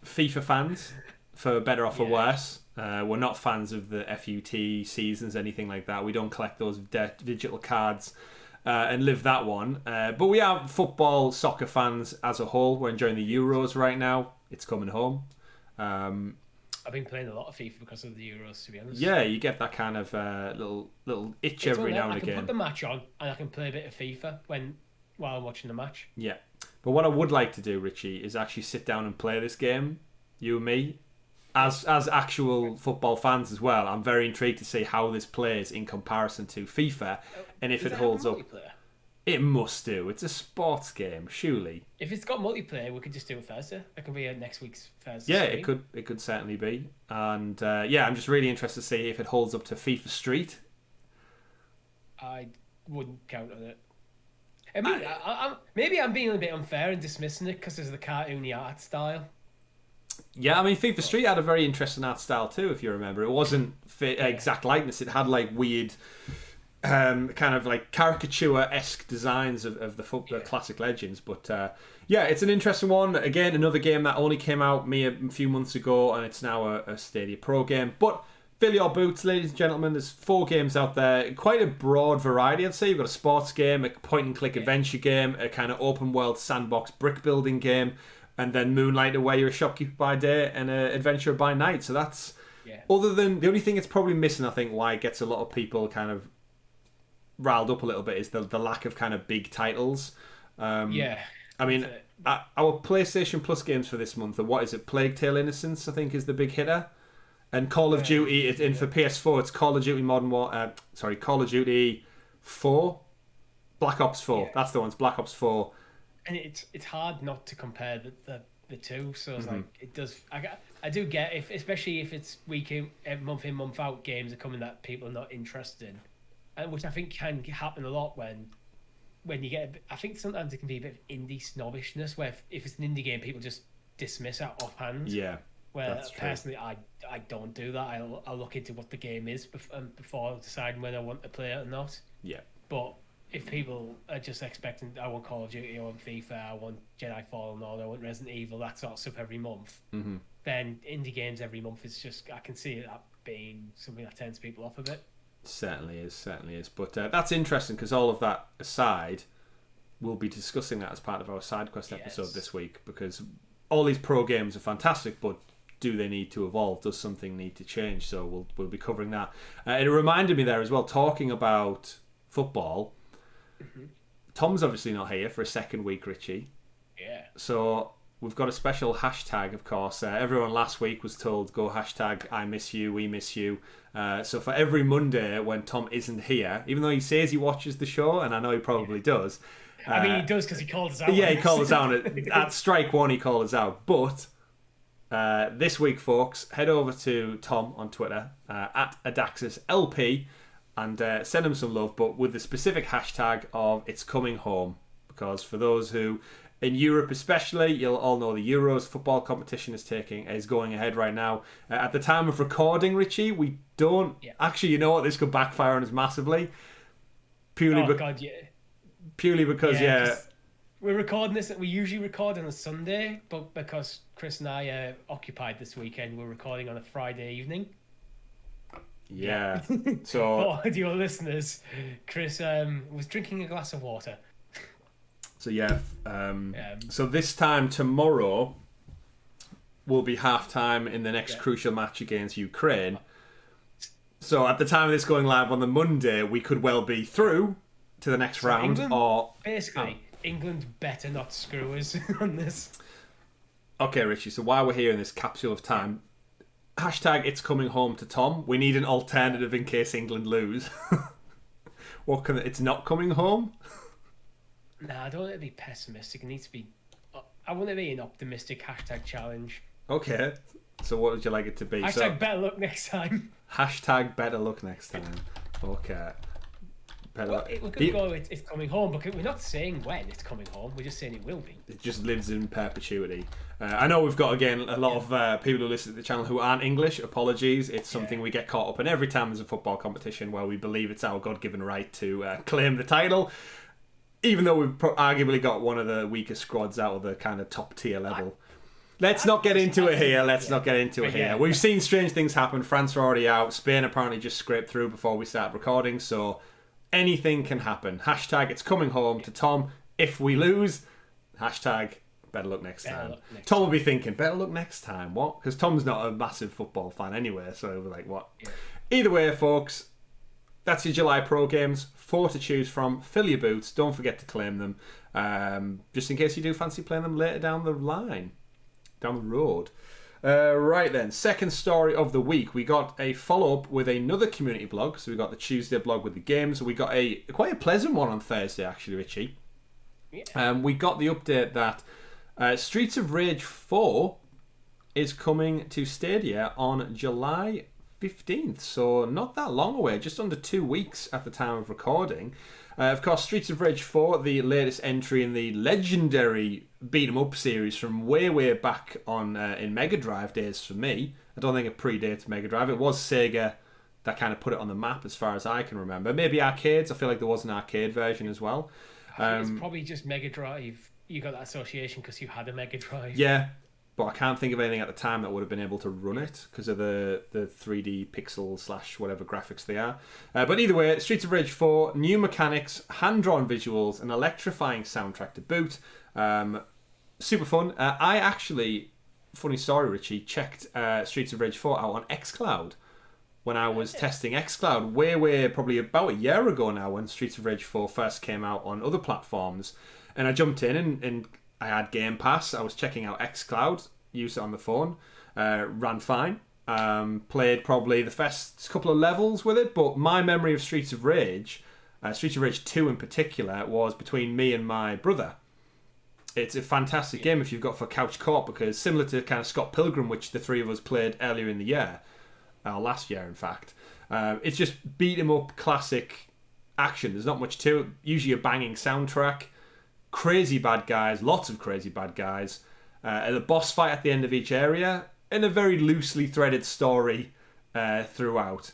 S1: FIFA fans, for better or for worse. We're not fans of the FUT seasons, anything like that. We don't collect those digital cards and live that one. But we are football, soccer fans as a whole. We're enjoying the Euros right now. It's coming home.
S2: I've been playing a lot of FIFA because of the Euros, to be honest.
S1: Yeah, you get that kind of little itch every now and again.
S2: I can put the match on and I can play a bit of FIFA while I'm watching the match.
S1: Yeah. But what I would like to do, Richie, is actually sit down and play this game, you and me, as actual football fans as well. I'm very intrigued to see how this plays in comparison to FIFA, and if it holds up. It must do. It's a sports game, surely.
S2: If it's got multiplayer, we could just do it Thursday. It could be next week's Thursday.
S1: Yeah, it could certainly be. And I'm just really interested to see if it holds up to FIFA Street.
S2: I wouldn't count on it. I mean, maybe I'm being a bit unfair and dismissing it because there's the cartoony art style.
S1: Yeah, I mean, FIFA Street had a very interesting art style too, if you remember. It wasn't exact likeness. It had like weird, kind of like caricature-esque designs of the classic legends. But it's an interesting one. Again, another game that only came out a few months ago, and it's now a Stadia Pro game. But fill your boots, ladies and gentlemen. There's 4 games out there. Quite a broad variety, I'd say. You've got a sports game, a point-and-click adventure game, a kind of open-world sandbox brick-building game, and then Moonlighter, where you're a shopkeeper by day and an adventurer by night. So that's... Other than... The only thing it's probably missing, I think, why it gets a lot of people kind of riled up a little bit is the lack of kind of big titles. I mean, our PlayStation Plus games for this month are, what is it? Plague Tale Innocence, I think, is the big hitter. And Call of Duty, and for PS4, it's Call of Duty Call of Duty 4, Black Ops 4. Yeah. That's the one. It's Black Ops 4.
S2: And it's hard not to compare the two. So it's like it does. I do get especially if it's week in, month out games are coming that people are not interested in, and which I think can happen a lot when you get. I think sometimes it can be a bit of indie snobbishness where if it's an indie game, people just dismiss it offhand.
S1: Yeah.
S2: Where personally, I don't do that. I'll look into what the game is before deciding whether I want to play it or not.
S1: Yeah.
S2: But if people are just expecting, I want Call of Duty, I want FIFA, I want Jedi Fallen Order, I want Resident Evil, that sort of stuff every month, then indie games every month is just, I can see that being something that turns people off a bit.
S1: Certainly is. But that's interesting because all of that aside, we'll be discussing that as part of our SideQuest episode this week, because all these pro games are fantastic, but do they need to evolve? Does something need to change? So we'll be covering that. It reminded me there as well, talking about football. Tom's obviously not here for a second week, Richie.
S2: Yeah.
S1: So we've got a special hashtag, of course. Everyone last week was told, go hashtag I miss you, we miss you. So for every Monday when Tom isn't here, even though he says he watches the show, and I know he probably does.
S2: I mean, he does because he called us out.
S1: Yeah, he called us out. At strike one, he called us out. But this week, folks, head over to Tom on Twitter, at AdaxisLP, and send him some love, but with the specific hashtag of It's Coming Home. Because for those who, in Europe especially, you'll all know the Euros football competition is going ahead right now. At the time of recording, Richie, we don't... Yeah. Actually, you know what? This could backfire on us massively. Purely because
S2: we're recording this. We usually record on a Sunday, but because Chris and I are occupied this weekend, we're recording on a Friday evening.
S1: Yeah. So
S2: for your listeners, Chris was drinking a glass of water.
S1: So so this time tomorrow, will be half-time in the next crucial match against Ukraine. So at the time of this going live on the Monday, we could well be through to the next round.
S2: England better not screw us on this.
S1: Okay, Richie, so while we're here in this capsule of time, hashtag it's coming home to Tom. We need an alternative in case England lose. It's not coming home?
S2: Nah, I don't want it to be pessimistic. It needs to be... I want it to be an optimistic hashtag challenge.
S1: Okay, so what would you like it to be?
S2: Hashtag better luck next time.
S1: Hashtag better luck next time. Okay.
S2: We could go, it's coming home, but we're not saying when it's coming home. We're just saying it will be.
S1: It just lives in perpetuity. I know we've got, again, a lot of people who listen to the channel who aren't English. Apologies. It's something we get caught up in every time there's a football competition where we believe it's our God-given right to claim the title, even though we've arguably got one of the weakest squads out of the kind of top-tier level. Let's not get into it here. We've seen strange things happen. France are already out. Spain apparently just scraped through before we started recording, so... anything can happen. Hashtag it's coming home to Tom. If we lose, hashtag better luck next time. Tom will be thinking, better luck next time. What? Because Tom's not a massive football fan anyway, so he'll be like, what? Yeah. Either way, folks, that's your July Pro Games. 4 to choose from. Fill your boots. Don't forget to claim them. Just in case you do fancy playing them later down the line. Down the road. Right then, second story of the week. We got a follow-up with another community blog. So we got the Tuesday blog with the games. We got quite a pleasant one on Thursday, actually, Richie. Yeah. We got the update that Streets of Rage 4 is coming to Stadia on July 15th. So not that long away, just under 2 weeks at the time of recording. Of course, Streets of Rage 4, the latest entry in the legendary beat-em-up series from way back on in Mega Drive days for me. I don't think it predates Mega Drive. It was Sega that kind of put it on the map as far as I can remember. Maybe arcades. I feel like there was an arcade version as well.
S2: It's probably just Mega Drive. You got that association because you had a Mega Drive.
S1: Yeah, but I can't think of anything at the time that would have been able to run it because of the 3D pixel / whatever graphics they are. But either way, Streets of Rage 4, new mechanics, hand-drawn visuals, an electrifying soundtrack to boot. Super fun. I actually, funny story, Richie, checked Streets of Rage 4 out on xCloud when I was testing xCloud way probably about a year ago now when Streets of Rage 4 first came out on other platforms. And I jumped in and I had Game Pass. I was checking out xCloud, used it on the phone, ran fine. Played probably the first couple of levels with it, but my memory of Streets of Rage 2 in particular, was between me and my brother. It's a fantastic game if you've got for couch co-op, because similar to kind of Scott Pilgrim, which the three of us played earlier in the year, last year in fact, it's just beat 'em up classic action. There's not much to it. Usually a banging soundtrack, crazy bad guys, lots of crazy bad guys, a boss fight at the end of each area, and a very loosely threaded story throughout.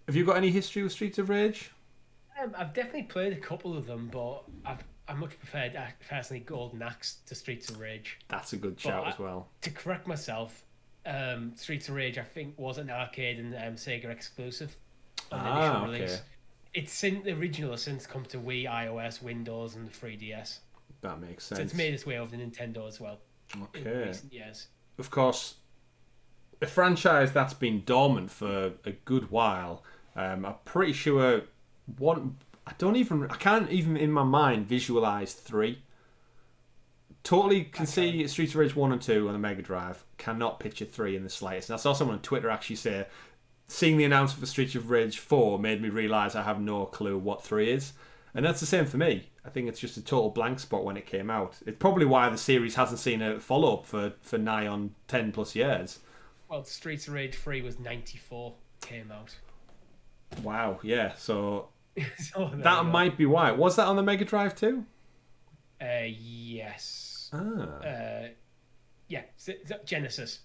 S1: Have you got any history with Streets of Rage?
S2: I've definitely played a couple of them, but I much preferred personally Golden Axe to Streets of Rage.
S1: That's a good shout as well.
S2: To correct myself, Streets of Rage I think was an arcade and Sega exclusive on the initial release. The original has since come to Wii, iOS, Windows, and the 3DS.
S1: That makes sense.
S2: So it's made its way over to Nintendo as well.
S1: Okay.
S2: In recent years.
S1: Of course, a franchise that's been dormant for a good while. I'm pretty sure I can't even in my mind visualize 3. Totally can see Streets of Rage 1 and 2 on the Mega Drive. Cannot picture 3 in the slightest. And I saw someone on Twitter actually say, seeing the announcement for Streets of Rage 4 made me realise I have no clue what 3 is. And that's the same for me. I think it's just a total blank spot when it came out. It's probably why the series hasn't seen a follow-up for nigh on 10 plus years.
S2: Well, Streets of Rage 3 was 94, came out.
S1: Wow, yeah, so that might be why. Was that on the Mega Drive too?
S2: Yes. Yeah, Genesis.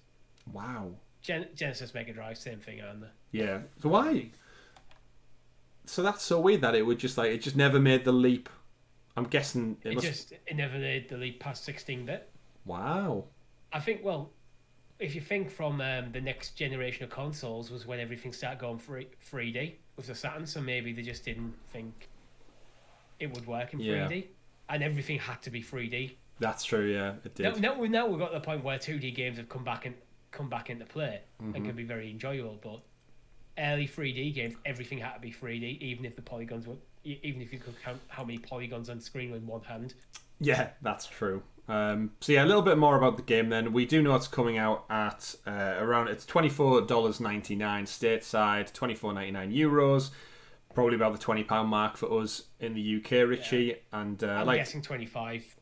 S1: Wow.
S2: Genesis Mega Drive, same thing on there.
S1: Yeah. So why? So that's so weird that it just never made the leap. I'm guessing
S2: it never made the leap past 16-bit.
S1: Wow.
S2: I think, well, if you think from the next generation of consoles was when everything started going 3D with the Saturn, so maybe they just didn't think it would work in 3D, and everything had to be 3D
S1: That's true. Yeah, it did.
S2: Now we've got to the point where 2D games have come back into play and can be very enjoyable. But early 3D games, everything had to be 3D, even if you could count how many polygons on screen with one hand.
S1: Yeah, that's true. So yeah, a little bit more about the game then. We do know it's coming out at it's $24.99 stateside, €24.99, probably about the £20 mark for us in the UK, Richie. And
S2: I'm guessing 25.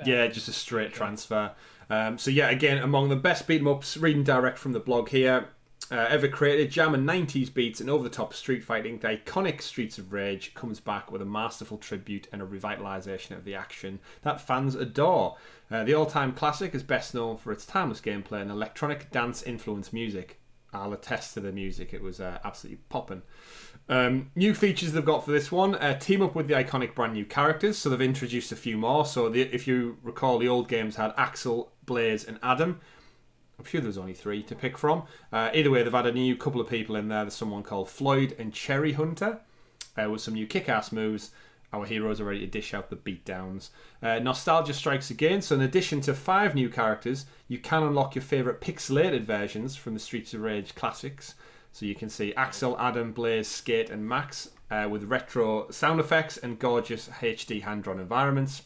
S1: Yeah, just a straight transfer. So yeah, again, among the best beat 'em ups, reading direct from the blog here. Ever created, jamming 90s beats and over-the-top street fighting, the iconic Streets of Rage comes back with a masterful tribute and a revitalisation of the action that fans adore. The all-time classic is best known for its timeless gameplay and electronic dance-influenced music. I'll attest to the music, it was absolutely popping. New features they've got for this one, team up with the iconic brand new characters, so they've introduced a few more. So if you recall, the old games had Axel, Blaze and Adam. I'm sure there's only 3 to pick from. Either way, they've had a new couple of people in there. There's someone called Floyd and Cherry Hunter with some new kick-ass moves. Our heroes are ready to dish out the beatdowns. Nostalgia strikes again. So in addition to 5 new characters, you can unlock your favourite pixelated versions from the Streets of Rage classics. So you can see Axel, Adam, Blaze, Skate and Max with retro sound effects and gorgeous HD hand-drawn environments.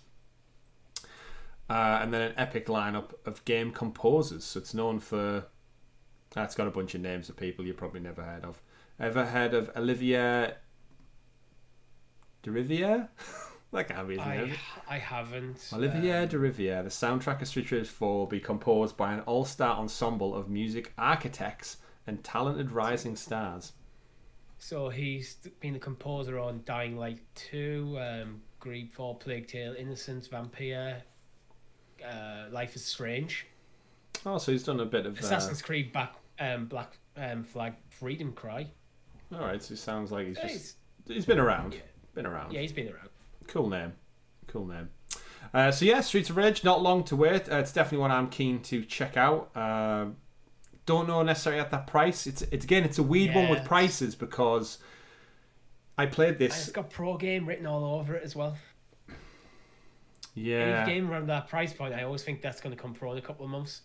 S1: And then an epic lineup of game composers. So it's known for... it's got a bunch of names of people you probably never heard of. Ever heard of Olivier Deriviere? That can't be his name.
S2: I haven't.
S1: Olivier Deriviere. The soundtrack of Street Fighter 4 will be composed by an all-star ensemble of music architects and talented rising stars. So
S2: he's been the composer on Dying Light 2, Grime 4, Plague Tale, Innocence, Vampire... Life is Strange.
S1: Oh, so he's done a bit of
S2: Assassin's Creed Black Flag Freedom Cry.
S1: All right, so it sounds like he's been around.
S2: Yeah.
S1: Been around.
S2: Yeah, he's been around.
S1: Cool name. So yeah, Streets of Rage, not long to wait. It's definitely one I'm keen to check out. Don't know necessarily at that price. It's a weird one with prices because I played this.
S2: It's got Pro Game written all over it as well.
S1: Yeah.
S2: Any game around that price point, I always think that's going to come through in a couple of months.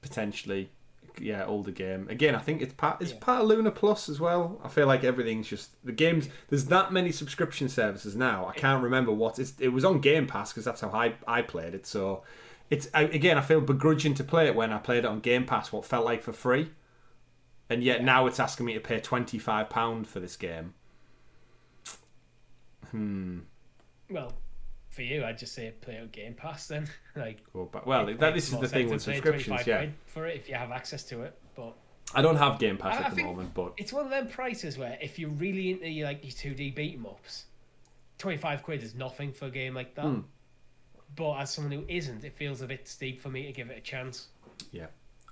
S1: Potentially. Yeah, older game. Again, I think it's part of Luna Plus as well. I feel like everything's just... The games... There's that many subscription services now. I can't remember what... It was on Game Pass because that's how I played it. So, I feel begrudging to play it when I played it on Game Pass, what felt like for free. And yet now it's asking me to pay £25 for this game.
S2: Well... For you, I'd just say play on Game Pass then.
S1: This is the thing with subscriptions, yeah.
S2: For it if you have access to it, but
S1: I don't have Game Pass at the moment, but
S2: it's one of them prices where if you're really into your 2D beat 'em ups, £25 is nothing for a game like that. But as someone who isn't, it feels a bit steep for me to give it a chance.
S1: Yeah,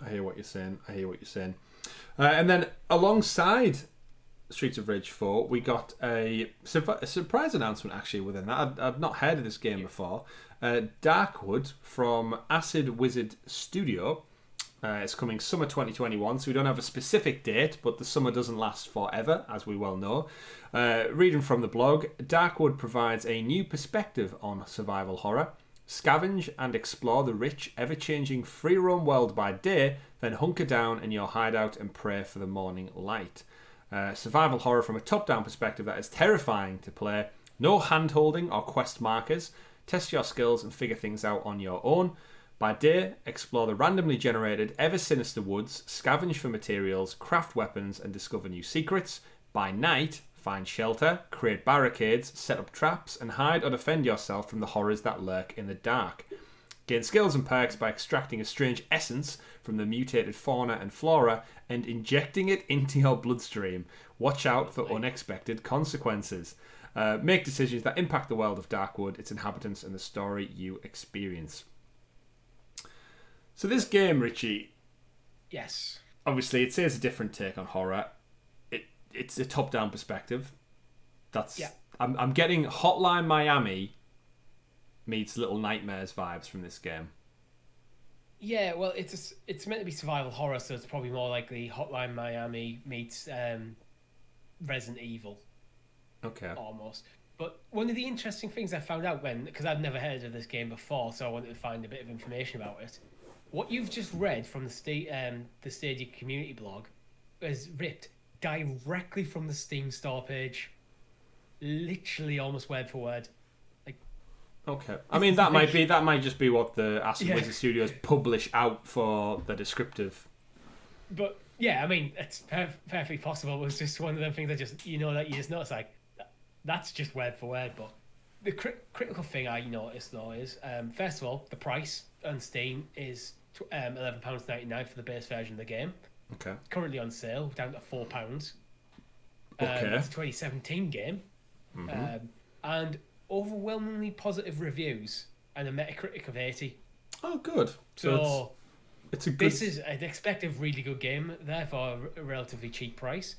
S1: I hear what you're saying. And then alongside Streets of Rage 4, we got a surprise announcement actually within that. I've not heard of this game before. Darkwood from Acid Wizard Studio. It's coming summer 2021, so we don't have a specific date, but the summer doesn't last forever, as we well know. Reading from the blog, Darkwood provides a new perspective on survival horror. Scavenge and explore the rich, ever-changing free-roam world by day, then hunker down in your hideout and pray for the morning light. Survival horror from a top-down perspective that is terrifying to play. No hand-holding or quest markers. Test your skills and figure things out on your own. By day, explore the randomly generated, ever-sinister woods, scavenge for materials, craft weapons, and discover new secrets. By night, find shelter, create barricades, set up traps, and hide or defend yourself from the horrors that lurk in the dark. Gain skills and perks by extracting a strange essence from the mutated fauna and flora and injecting it into your bloodstream. Watch out for unexpected consequences. Make decisions that impact the world of Darkwood, its inhabitants, and the story you experience. So this game, Richie...
S2: Yes.
S1: Obviously, it says a different take on horror. It's a top-down perspective. I'm getting Hotline Miami meets Little Nightmares vibes from this game.
S2: Yeah, well, it's meant to be survival horror, so it's probably more likely Hotline Miami meets Resident Evil.
S1: Okay.
S2: Almost. But one of the interesting things I found out because I'd never heard of this game before, so I wanted to find a bit of information about it. What you've just read from the Stadia community blog is ripped directly from the Steam store page, literally almost word for word. Like,
S1: okay, I mean that might just be what the Acid Wizard Studios publish out for the descriptive.
S2: But yeah, I mean it's perfectly possible. It was just one of them things that that you just notice like. That's just word for word, but the critical thing I noticed though is, first of all, the price on Steam is £11.99 for the base version of the game.
S1: Okay.
S2: Currently on sale, down to £4.
S1: Okay.
S2: It's a 2017 game, and overwhelmingly positive reviews and a Metacritic of 80.
S1: Oh, good.
S2: So
S1: it's a good.
S2: This is, I'd expect a really good game there for a relatively cheap price.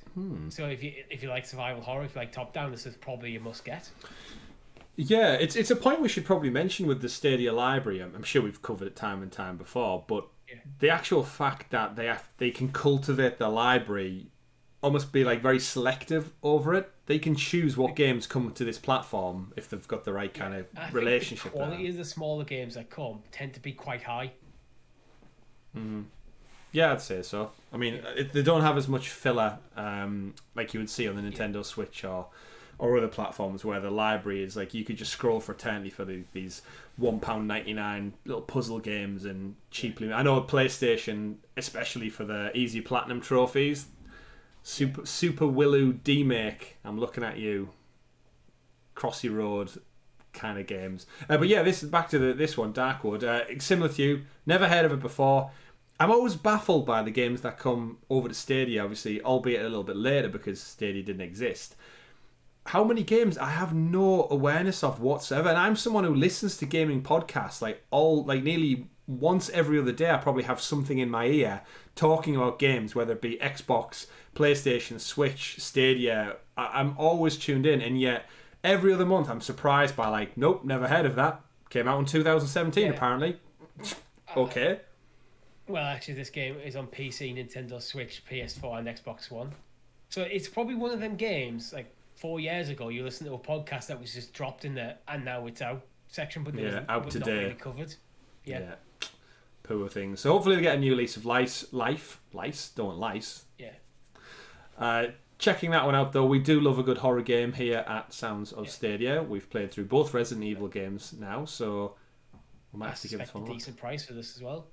S2: So if you like survival horror, if you like top down, this is probably a must get.
S1: Yeah, it's a point we should probably mention with the Stadia library. I'm sure we've covered it time and time before, but the actual fact that they can cultivate the library, almost be like very selective over it. They can choose what games come to this platform if they've got the right kind of relationship.
S2: The quality of the smaller games that come tend to be quite high.
S1: Yeah, I'd say so. I mean, they don't have as much filler like you would see on the Nintendo Switch or other platforms where the library is like you could just scroll for eternity for these £1.99 little puzzle games and cheaply. I know PlayStation, especially for the easy platinum trophies, Super Willow D-Make. I'm looking at you. Crossy Road kind of games. But yeah, this is back to this one, Darkwood. Similar to you, never heard of it before. I'm always baffled by the games that come over to Stadia, obviously, albeit a little bit later because Stadia didn't exist. How many games I have no awareness of whatsoever, and I'm someone who listens to gaming podcasts nearly once every other day. I probably have something in my ear talking about games, whether it be Xbox, PlayStation, Switch, Stadia. I'm always tuned in, and yet every other month I'm surprised by nope, never heard of that. Came out in 2017 apparently. Okay.
S2: Well, actually, this game is on PC, Nintendo Switch, PS4, and Xbox One. So it's probably one of them games, 4 years ago, you listened to a podcast that was just dropped in there, and now it's out section, but
S1: out today.
S2: Not really covered. Yeah.
S1: Poor things. So hopefully they get a new lease of life. Lice? Don't want lice.
S2: Yeah.
S1: Checking that one out, though, we do love a good horror game here at Sounds of Stadia. We've played through both Resident Evil games now, so we might have to give this one
S2: a decent price for this as well.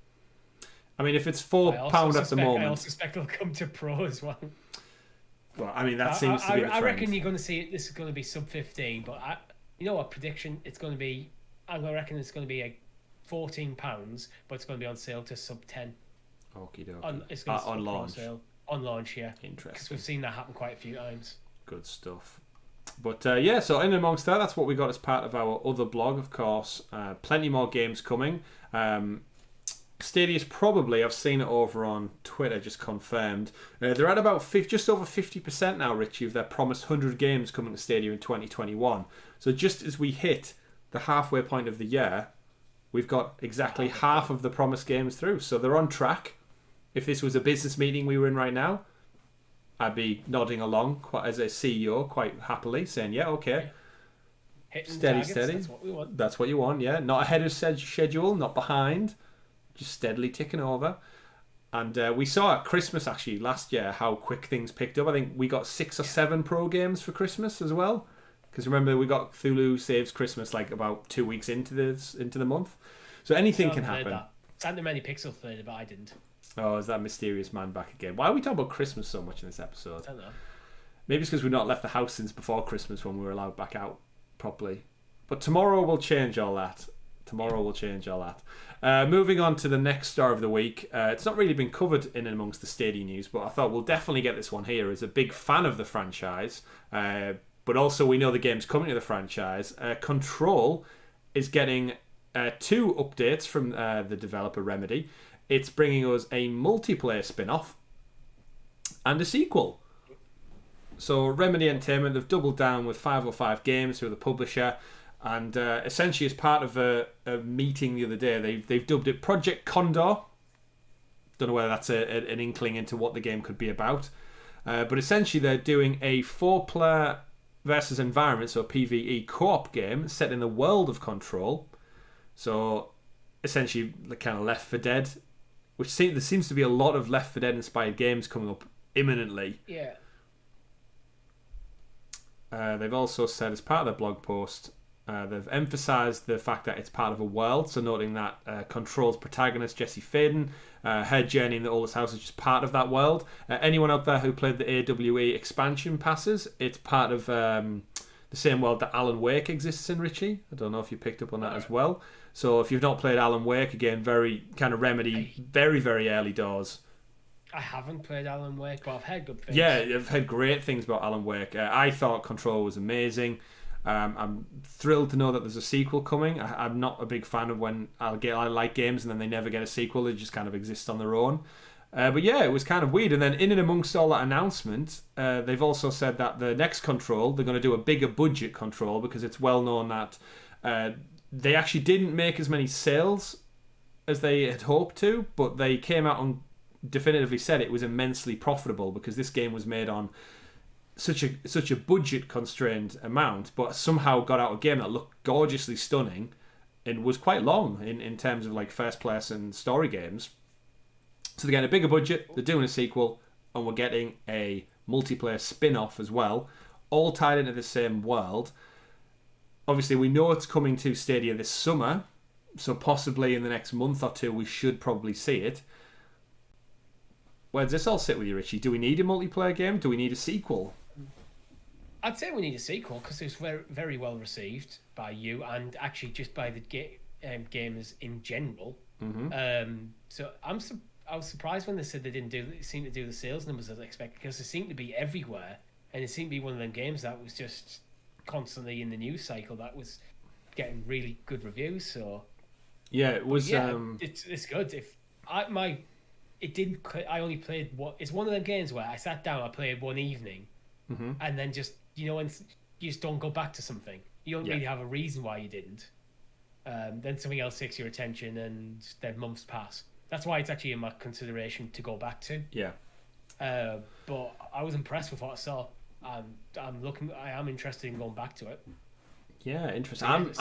S1: I mean, if it's £4 at the moment...
S2: I also suspect it'll come to Pro as well.
S1: Well, I mean, that seems to be the trend.
S2: I reckon you're going to see it. This is going to be sub 15, but you know what prediction? It's going to be... I reckon it's going to be £14, but it's going to be on sale to sub 10.
S1: Okie dokie.
S2: On launch. Sale. On launch, yeah.
S1: Interesting.
S2: Because we've seen that happen quite a few times.
S1: Good stuff. But so in amongst that's what we got as part of our other blog, of course. Plenty more games coming. Stadia's probably, I've seen it over on Twitter, just confirmed. They're at about just over 50% now, Richie, of their promised 100 games coming to Stadia in 2021. So just as we hit the halfway point of the year, we've got exactly half of the promised games through. So they're on track. If this was a business meeting we were in right now, I'd be nodding along as a CEO quite happily, saying, yeah, okay.
S2: Hitting
S1: steady.
S2: That's what we want.
S1: That's what you want, yeah. Not ahead of schedule, not behind. Just steadily ticking over. And we saw at Christmas, actually, last year, how quick things picked up. I think we got 6 or 7 pro games for Christmas as well. Because remember, we got Cthulhu Saves Christmas about 2 weeks into the month. So anything can happen.
S2: Santa Many Pixel played it, but I didn't.
S1: Oh, is that mysterious man back again? Why are we talking about Christmas so much in this episode?
S2: I don't know.
S1: Maybe it's because we've not left the house since before Christmas when we were allowed back out properly. But tomorrow will change all that. Moving on to the next star of the week. It's not really been covered in amongst the Stadia news, but I thought we'll definitely get this one here. As a big fan of the franchise, but also we know the game's coming to the franchise. Control is getting 2 updates from the developer Remedy. It's bringing us a multiplayer spin-off and a sequel. So Remedy Entertainment, they've doubled down with 505 Games, who are the publisher. And essentially, as part of a meeting the other day, they've dubbed it Project Condor. Don't know whether that's an inkling into what the game could be about. But essentially, they're doing a 4-player versus environment, so PvE co-op game set in the world of Control. So essentially, the kind of Left 4 Dead, there seems to be a lot of Left 4 Dead inspired games coming up imminently.
S2: Yeah.
S1: They've also said, as part of their blog post, they've emphasised the fact that it's part of a world, so noting that Control's protagonist, Jesse Faden, her journey in the Oldest House is just part of that world. Anyone out there who played the AWE expansion passes, it's part of the same world that Alan Wake exists in, Richie. I don't know if you picked up on that as well. So if you've not played Alan Wake, again, very kind of Remedy, very, very early doors.
S2: I haven't played Alan Wake, but I've heard good things.
S1: Yeah, I've heard great things about Alan Wake. I thought Control was amazing. I'm thrilled to know that there's a sequel coming. I'm not a big fan of when I like games and then they never get a sequel. They just kind of exist on their own. But yeah, it was kind of weird. And then in and amongst all that announcement, they've also said that the next Control, they're going to do a bigger budget Control, because it's well known that they actually didn't make as many sales as they had hoped to, but they came out and definitively said it was immensely profitable, because this game was made on such a budget constrained amount, but somehow got out a game that looked gorgeously stunning and was quite long in terms of like first person story games. So they're getting a bigger budget, they're doing a sequel, and we're getting a multiplayer spin-off as well, all tied into the same world. Obviously, we know it's coming to Stadia this summer, so possibly in the next month or two we should probably see it. Where does this all sit with you, Richie? Do we need a multiplayer game? Do we need a sequel?
S2: I'd say we need a sequel, because it was very, very well received by you and actually just by the gamers in general.
S1: Mm-hmm.
S2: So I was surprised when they said they seem to do the sales numbers as I expected, because they seem to be everywhere, and it seemed to be one of them games that was just constantly in the news cycle that was getting really good reviews. So
S1: yeah, it was.
S2: Yeah, it's good. I only played what it's one of them games where I sat down, I played one evening, and then just when you just don't go back to something. You don't really have a reason why you didn't. Then something else takes your attention, and then months pass. That's why it's actually in my consideration to go back to.
S1: Yeah.
S2: But I was impressed with what I saw. I am interested in going back to it.
S1: Yeah, interesting.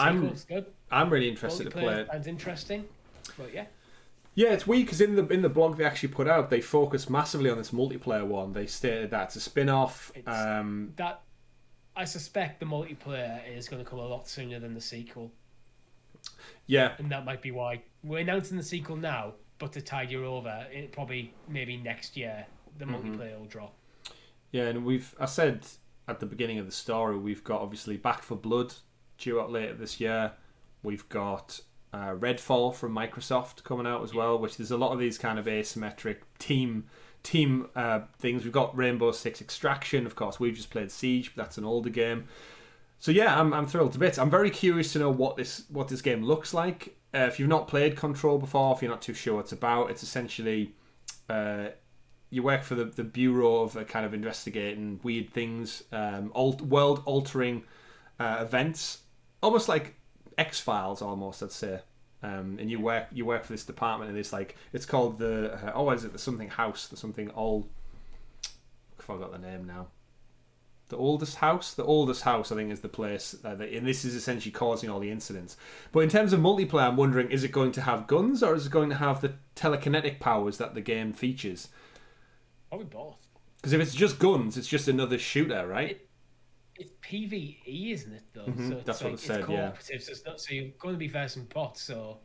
S2: Good.
S1: I'm really interested to play it.
S2: Sounds interesting, but yeah.
S1: Yeah, it's weird because in the blog they actually put out, they focus massively on this multiplayer one. They stated that it's a spin-off.
S2: That I suspect the multiplayer is going to come a lot sooner than the sequel.
S1: Yeah,
S2: and that might be why we're announcing the sequel now. But to tide you over, it probably maybe next year the multiplayer will drop.
S1: Yeah, and I said at the beginning of the story, we've got obviously Back 4 Blood due out later this year. We've got Redfall from Microsoft coming out as well, which there's a lot of these kind of asymmetric team things. We've got Rainbow Six Extraction, of course. We've just played Siege, but that's an older game. So yeah, I'm thrilled to bits. I'm very curious to know what this game looks like. If you've not played Control before, if you're not too sure what it's about, it's essentially you work for the Bureau of kind of investigating weird things, world-altering events, almost like X-Files, almost, I'd say. And you work for this department, and it's like it's called the what is it? The something house, the something old. I forgot the name now. The oldest house, I think, is the place, and this is essentially causing all the incidents. But in terms of multiplayer, I'm wondering, is it going to have guns, or is it going to have the telekinetic powers that the game features?
S2: Probably both.
S1: Because if it's just guns, it's just another shooter, right?
S2: It's PvE, isn't it, though?
S1: Mm-hmm.
S2: So
S1: that's what it said,
S2: it's cooperative, so it's not. So you're going to be versus bots. So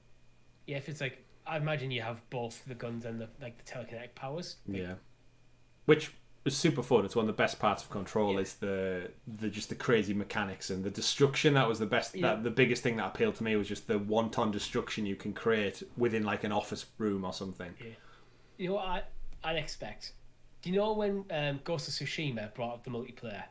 S2: yeah, if it's like, I imagine you have both the guns and the telekinetic powers.
S1: Yeah, which is super fun. It's one of the best parts of Control. Is the just the crazy mechanics and the destruction. That was the best. Yeah. The biggest thing that appealed to me was just the one-ton destruction you can create within like an office room or something.
S2: Yeah. You know what I'd expect? Do you know when Ghost of Tsushima brought up the multiplayer?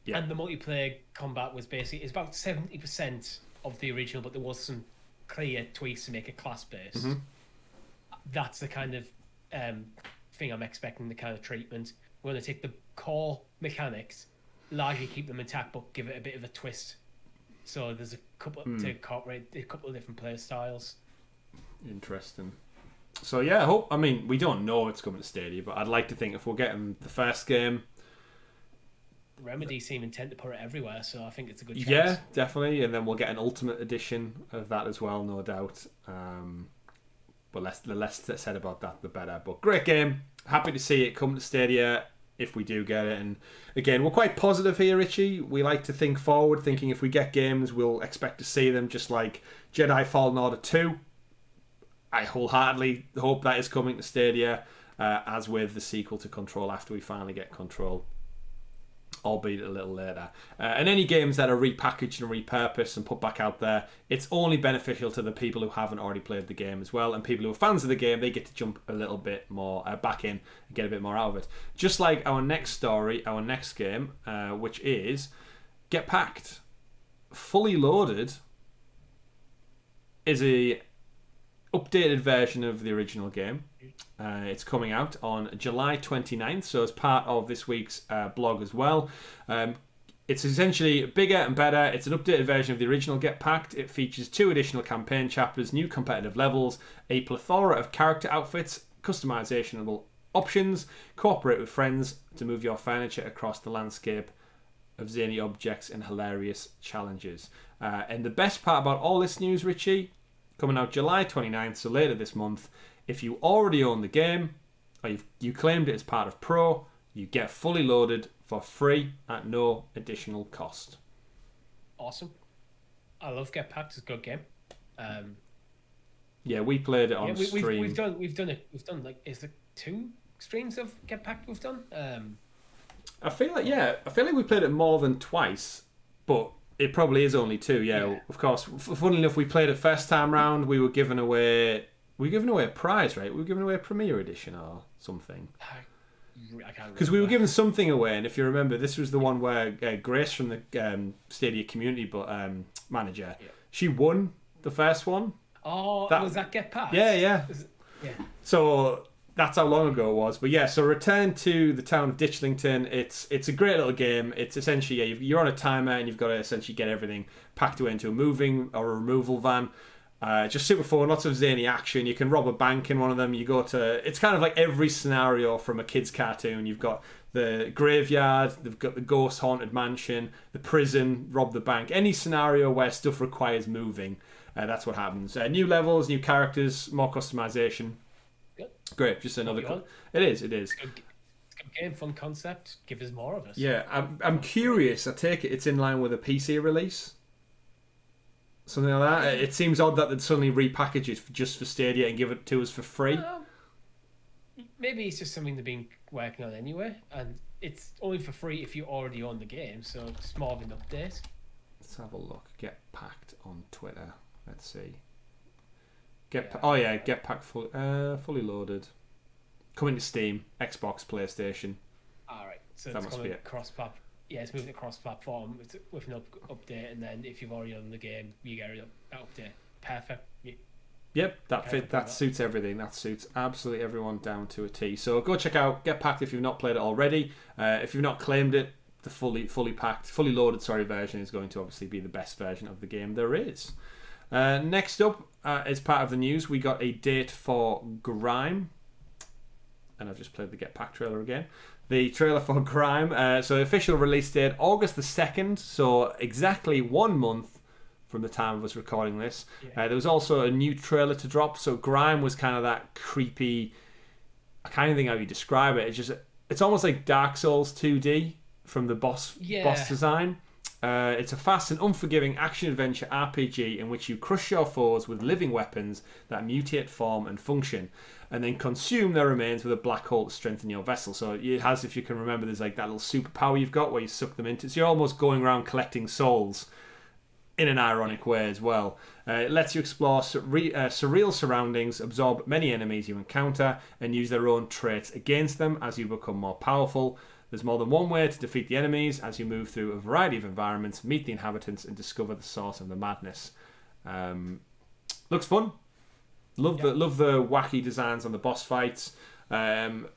S2: Yeah. And the multiplayer combat was basically, it's about 70% of the original, but there was some clear tweaks to make it class-based. Mm-hmm. That's the kind of thing I'm expecting, the kind of treatment. We're going to take the core mechanics, largely keep them intact, but give it a bit of a twist. So there's a couple to incorporate a couple of different player styles.
S1: Interesting. So yeah, we don't know it's coming to Stadia, but I'd like to think if we're getting the first game,
S2: Remedy seem intent to put it everywhere, so I think it's a good choice.
S1: Yeah, definitely. And then we'll get an ultimate edition of that as well, no doubt. But the less said about that, the better. But great game. Happy to see it come to Stadia if we do get it. And again, we're quite positive here, Richie. We like to think forward, thinking if we get games, we'll expect to see them, just like Jedi Fallen Order 2. I wholeheartedly hope that is coming to Stadia, as with the sequel to Control after we finally get Control, albeit a little later. And any games that are repackaged and repurposed and put back out there, it's only beneficial to the people who haven't already played the game as well. And people who are fans of the game, they get to jump a little bit more back in and get a bit more out of it. Just like our next story, our next game, which is Get Packed. Fully Loaded is a updated version of the original game. It's coming out on July 29th, so as part of this week's blog as well. It's essentially bigger and better. It's an updated version of the original Get Packed. It features 2 additional campaign chapters, new competitive levels, a plethora of character outfits, customizationable options, cooperate with friends to move your furniture across the landscape of zany objects and hilarious challenges. And the best part about all this news, Richie, coming out July 29th, so later this month, if you already own the game, or you claimed it as part of Pro, you get Fully Loaded for free at no additional cost.
S2: Awesome. I love Get Packed. It's a good game.
S1: Yeah, we played it on stream.
S2: We've done like, is there 2 streams of Get Packed we've done?
S1: I feel like we played it more than twice, but it probably is only 2. Yeah. Of course. Funnily enough, we played it first time round. We were giving away a prize, right? We were giving away a Premier Edition or something.
S2: I can't
S1: because we were giving something away, and if you remember, this was the one where Grace from the Stadia community manager, she won the first one.
S2: Oh, was that Get Packed?
S1: Yeah.
S2: Yeah.
S1: So that's how long ago it was. But yeah, so Return to the Town of Ditchlington. It's a great little game. It's essentially you're on a timer and you've got to essentially get everything packed away into a moving or a removal van. Just super fun, lots of zany action. You can rob a bank in one of them. It's kind of like every scenario from a kid's cartoon. You've got the graveyard, they've got the ghost haunted mansion, the prison, rob the bank. Any scenario where stuff requires moving, that's what happens. New levels, new characters, more customization.
S2: Good.
S1: Great, just another. It is.
S2: It's a good game, fun concept. Give us more of it.
S1: Yeah, I'm curious. I take it it's in line with a PC release. Something like that. It seems odd that they'd suddenly repackage it just for Stadia and give it to us for free.
S2: Maybe it's just something they've been working on anyway, and it's only for free if you already own the game, so it's more of an update.
S1: Let's have a look. Get Packed on Twitter. Let's see. Get Packed fully loaded. Coming to Steam, Xbox, PlayStation.
S2: Alright, so that it's coming cross-platform. Yeah, it's moving across platform with an update, and then if you've already done the game, you get that update. Perfect.
S1: Yep, that suits everything. That suits absolutely everyone down to a T. So go check out Get Packed if you've not played it already. If you've not claimed it, the fully loaded version is going to obviously be the best version of the game there is. Next up, as part of the news, we got a date for Grime. And I've just played the Get Packed trailer again. The trailer for Grime. So official release date, August the 2nd. So exactly 1 month from the time of us recording this. Yeah. There was also a new trailer to drop. So Grime was kind of that creepy... I can't even think how you describe it. It's almost like Dark Souls 2D from the boss design. It's a fast and unforgiving action-adventure RPG in which you crush your foes with living weapons that mutate form and function, and then consume their remains with a black hole to strengthen your vessel. So it has, if you can remember, there's like that little superpower you've got where you suck them into. So you're almost going around collecting souls in an ironic way as well. It lets you explore surreal surroundings, absorb many enemies you encounter, and use their own traits against them as you become more powerful. There's more than one way to defeat the enemies as you move through a variety of environments, meet the inhabitants, and discover the source of the madness. Looks fun. Love the wacky designs on the boss fights. I'm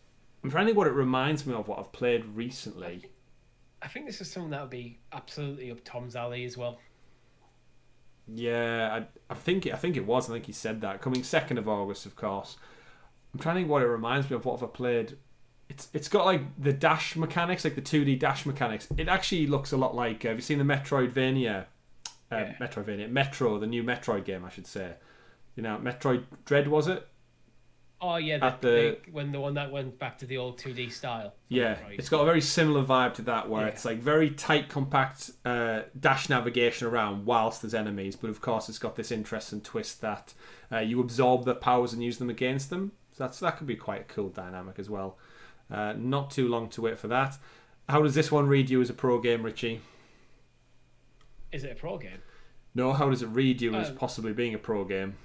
S1: trying to think what it reminds me of what I've played recently.
S2: I think this is something that would be absolutely up Tom's alley as well.
S1: Yeah, I think it was. I think he said that. Coming 2nd of August, of course. I'm trying to think what it reminds me of. What have I played It's got like the dash mechanics, like the 2D dash mechanics. It actually looks a lot like. Have you seen the Metroidvania? Metro, the new Metroid game, I should say. You know, Metroid Dread, was it?
S2: Oh yeah, when the one that went back to the old 2D style.
S1: Yeah, it's got a very similar vibe to that, where it's like very tight, compact dash navigation around whilst there's enemies. But of course, it's got this interesting twist that you absorb their powers and use them against them. So that could be quite a cool dynamic as well. Not too long to wait for that. How does this one read you as a pro game, Richie?
S2: Is it a pro game?
S1: No, how does it read you as possibly being a pro game?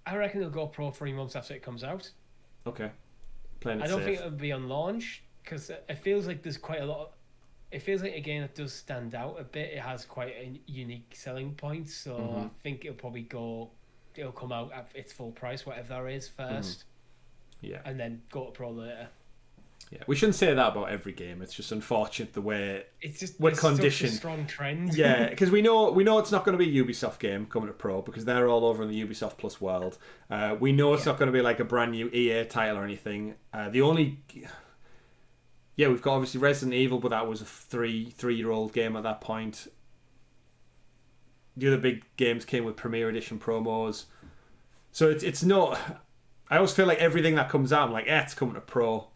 S2: I reckon it'll go pro 3 months after it comes out.
S1: Okay. Playing it
S2: I don't
S1: safe.
S2: think it'll be on launch, because it feels like there's quite a lot. It feels like a game that does stand out a bit. It has quite a unique selling point, so I think it'll come out at its full price, whatever that is, first.
S1: Yeah.
S2: And then go to pro later.
S1: Yeah, we shouldn't say that about every game. It's just unfortunate the way we're
S2: it's
S1: conditioned.
S2: Such a strong trend.
S1: Yeah, because we know it's not going to be a Ubisoft game coming to Pro because they're all over in the Ubisoft Plus world. We know it's not going to be like a brand new EA title or anything. We've got obviously Resident Evil, but that was a three-year-old game at that point. The other big games came with Premier Edition promos, so it's not. I always feel like everything that comes out, I'm like, it's coming to Pro.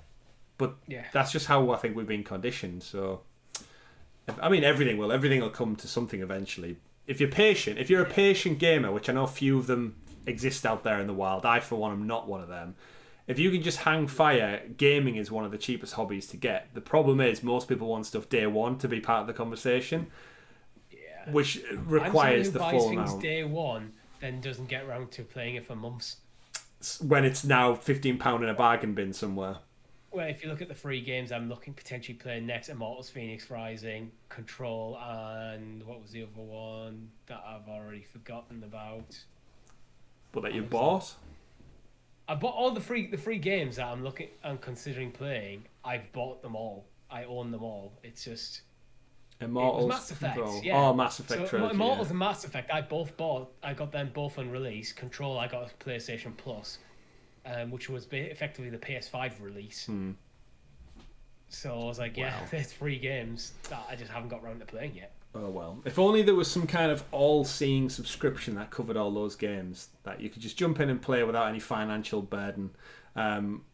S1: But that's just how I think we've been conditioned. So, everything will come to something eventually. If you're patient, if you're a patient gamer, which I know few of them exist out there in the wild, I for one am not one of them. If you can just hang fire, gaming is one of the cheapest hobbies to get. The problem is most people want stuff day one to be part of the conversation, which requires the full amount.
S2: Buys things day one, then doesn't get around to playing it for months.
S1: When it's now £15 in a bargain bin somewhere.
S2: Well, if you look at the free games, I'm looking potentially playing next Immortals Phoenix Rising, Control, and what was the other one that I've already forgotten about?
S1: But that you bought?
S2: I bought all the free games that I'm considering playing. I've bought them all. I own them all. It's just
S1: Immortals,
S2: Mass Effect,
S1: Control.
S2: yeah.
S1: Oh, Mass Effect trilogy.
S2: Immortals and Mass Effect, I got them both on release. Control, I got a PlayStation Plus. Which was effectively the PS5 release. So I was like, there's 3 games that I just haven't got around to playing yet.
S1: Oh well. If only there was some kind of all-seeing subscription that covered all those games that you could just jump in and play without any financial burden.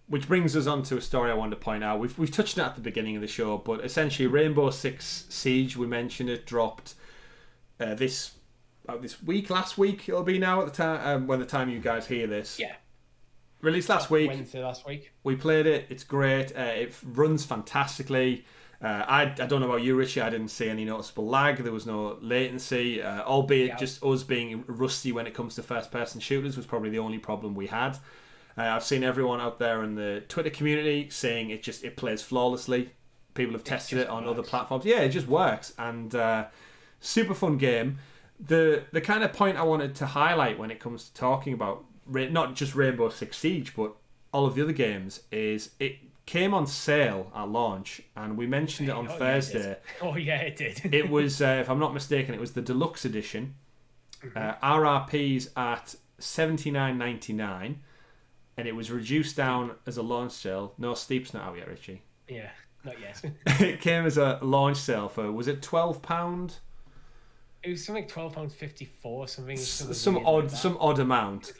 S1: Which brings us on to a story I wanted to point out. We've touched on it at the beginning of the show, but essentially Rainbow Six Siege, we mentioned it, dropped this week, last week it'll be now at the time when the time you guys hear this.
S2: Yeah.
S1: Released last week.
S2: Wednesday last week.
S1: We played it. It's great. It runs fantastically. I don't know about you, Richie. I didn't see any noticeable lag. There was no latency, albeit just us being rusty when it comes to first-person shooters was probably the only problem we had. I've seen everyone out there in the Twitter community saying it plays flawlessly. People have tested it on other platforms. Yeah, it just works, and super fun game. The kind of point I wanted to highlight when it comes to talking about not just Rainbow Six Siege, but all of the other games, is it came on sale at launch, and we mentioned it on Thursday.
S2: It did.
S1: It was, if I'm not mistaken, it was the deluxe edition. RRP's at $79.99, and it was reduced down as a launch sale. No, Steep's not out yet, Richie.
S2: Yeah, not yet.
S1: It came as a launch sale for, was it £12?
S2: It was something £12.54, something.
S1: Some odd amount.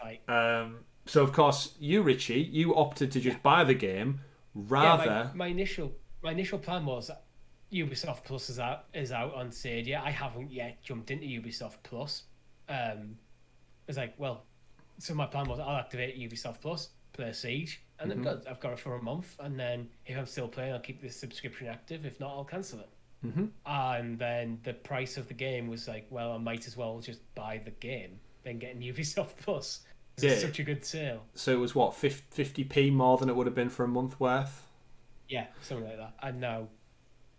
S1: So of course you, Richie, you opted to just buy the game rather.
S2: Yeah, my initial plan was Ubisoft Plus is out on Stadia. I haven't yet jumped into Ubisoft Plus. It's like, well, so my plan was I'll activate Ubisoft Plus, play Siege, and then good. I've got it for a month, and then if I'm still playing, I'll keep this subscription active. If not, I'll cancel it. And then the price of the game was like, well, I might as well just buy the game than get Ubisoft Plus. It's such a good sale.
S1: So it was what, 50p more than it would have been for a month worth?
S2: Yeah, something like that. And now,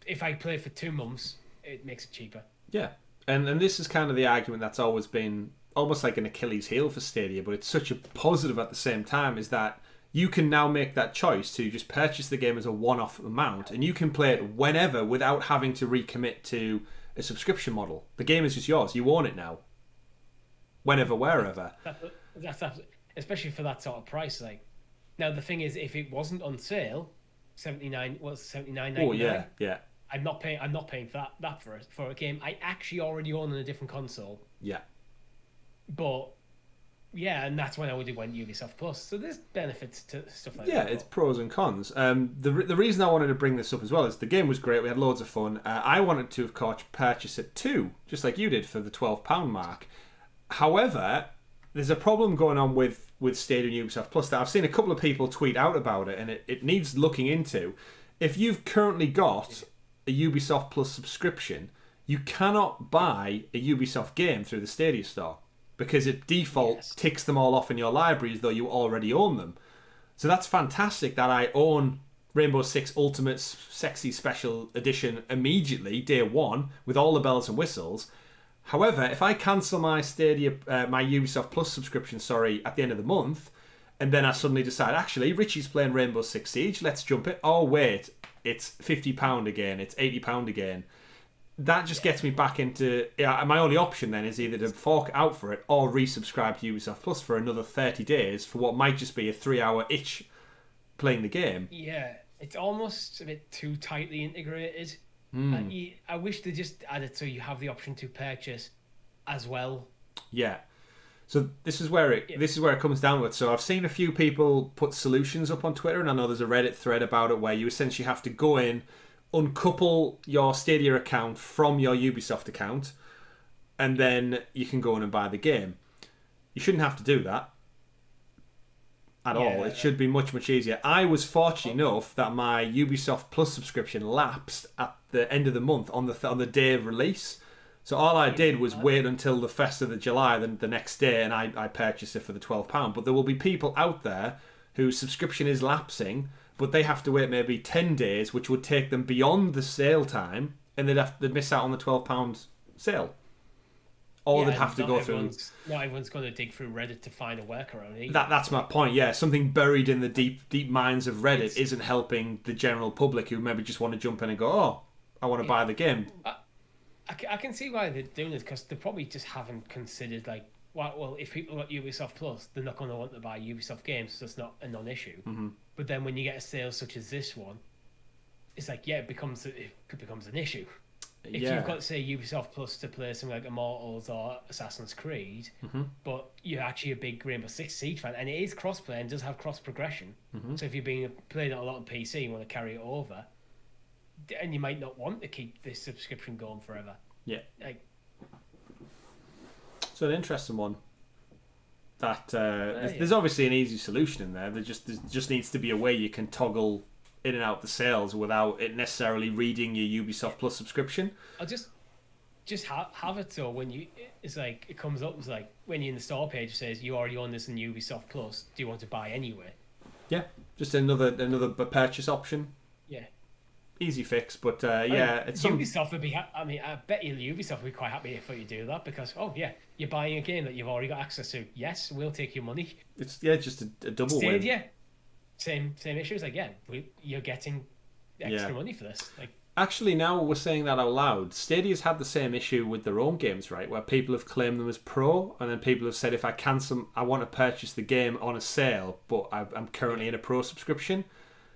S2: if I play for 2 months, it makes it cheaper.
S1: Yeah, and this is kind of the argument that's always been almost like an Achilles heel for Stadia, but it's such a positive at the same time, is that you can now make that choice to just purchase the game as a one-off amount, and you can play it whenever without having to recommit to a subscription model. The game is just yours. You own it now. Whenever, wherever.
S2: That's especially for that sort of price. Like, Now the thing is, if it wasn't on sale, 79.99.
S1: Oh yeah.
S2: I'm not paying. I'm not paying for that for a game I actually already own on a different console.
S1: Yeah.
S2: But yeah, and that's when I would have went Ubisoft Plus. So there's benefits to stuff like that.
S1: Yeah, it's pros and cons. The reason I wanted to bring this up as well is the game was great. We had loads of fun. I wanted to, of course, purchase it too, just like you did for the £12 mark. However, there's a problem going on with Stadia and Ubisoft Plus that I've seen a couple of people tweet out about it, and it needs looking into. If you've currently got a Ubisoft Plus subscription, you cannot buy a Ubisoft game through the Stadia store because it default ticks them all off in your library as though you already own them. So that's fantastic that I own Rainbow Six Ultimate Sexy Special Edition immediately, day one, with all the bells and whistles. However, if I cancel my my Ubisoft Plus subscription, at the end of the month, and then I suddenly decide, actually, Richie's playing Rainbow Six Siege, let's jump it. Oh, wait, it's £50 again, it's £80 again. That just gets me back into... my only option then is either to fork out for it or resubscribe to Ubisoft Plus for another 30 days for what might just be a 3-hour itch playing the game.
S2: Yeah, it's almost a bit too tightly integrated. I wish they just added so you have the option to purchase as well.
S1: Yeah. So this is where it comes down with. So I've seen a few people put solutions up on Twitter, and I know there's a Reddit thread about it where you essentially have to go in, uncouple your Stadia account from your Ubisoft account, and then you can go in and buy the game. You shouldn't have to do that at all. It should be much, much easier. I was fortunate enough that my Ubisoft Plus subscription lapsed at the end of the month on the day of release. So all I did was wait until the 1st of July, the next day, and I purchased it for the £12. But there will be people out there whose subscription is lapsing, but they have to wait maybe 10 days, which would take them beyond the sale time, and they'd miss out on the £12 sale. Or they'd have to go through...
S2: Not everyone's going to dig through Reddit to find a workaround either.
S1: That's my point, yeah. Something buried in the deep minds of Reddit isn't helping the general public who maybe just want to jump in and go, oh, I want to buy the game.
S2: I can see why they're doing this, because they probably just haven't considered, like, well, if people got Ubisoft Plus, they're not going to want to buy Ubisoft games, so it's not a non-issue. Mm-hmm. But then when you get a sale such as this one, it's like, it becomes an issue. If you've got, say, Ubisoft Plus to play something like Immortals or Assassin's Creed, but you're actually a big Rainbow Six Siege fan, and it is cross-play and does have cross-progression. So if you're playing it a lot on PC and want to carry it over, and you might not want to keep this subscription going forever.
S1: Yeah. So an interesting one. That there's obviously an easy solution in there. There just needs to be a way you can toggle in and out the sales without it necessarily reading your Ubisoft Plus subscription.
S2: I'll just have it so when it's like it comes up, it's like when you're in the store page, it says you already own this in Ubisoft Plus. Do you want to buy anyway? Yeah,
S1: just another purchase option.
S2: Yeah,
S1: easy fix, but it's
S2: Ubisoft would be. I bet you Ubisoft would be quite happy if you do that, because you're buying a game that you've already got access to. Yes, we'll take your money.
S1: It's just a double win.
S2: Yeah. Same issues. Like, you're getting extra money for this. Like,
S1: actually, now we're saying that out loud, Stadia's had the same issue with their own games, right? Where people have claimed them as pro, and then people have said, if I cancel, I want to purchase the game on a sale, but I'm currently in a pro subscription.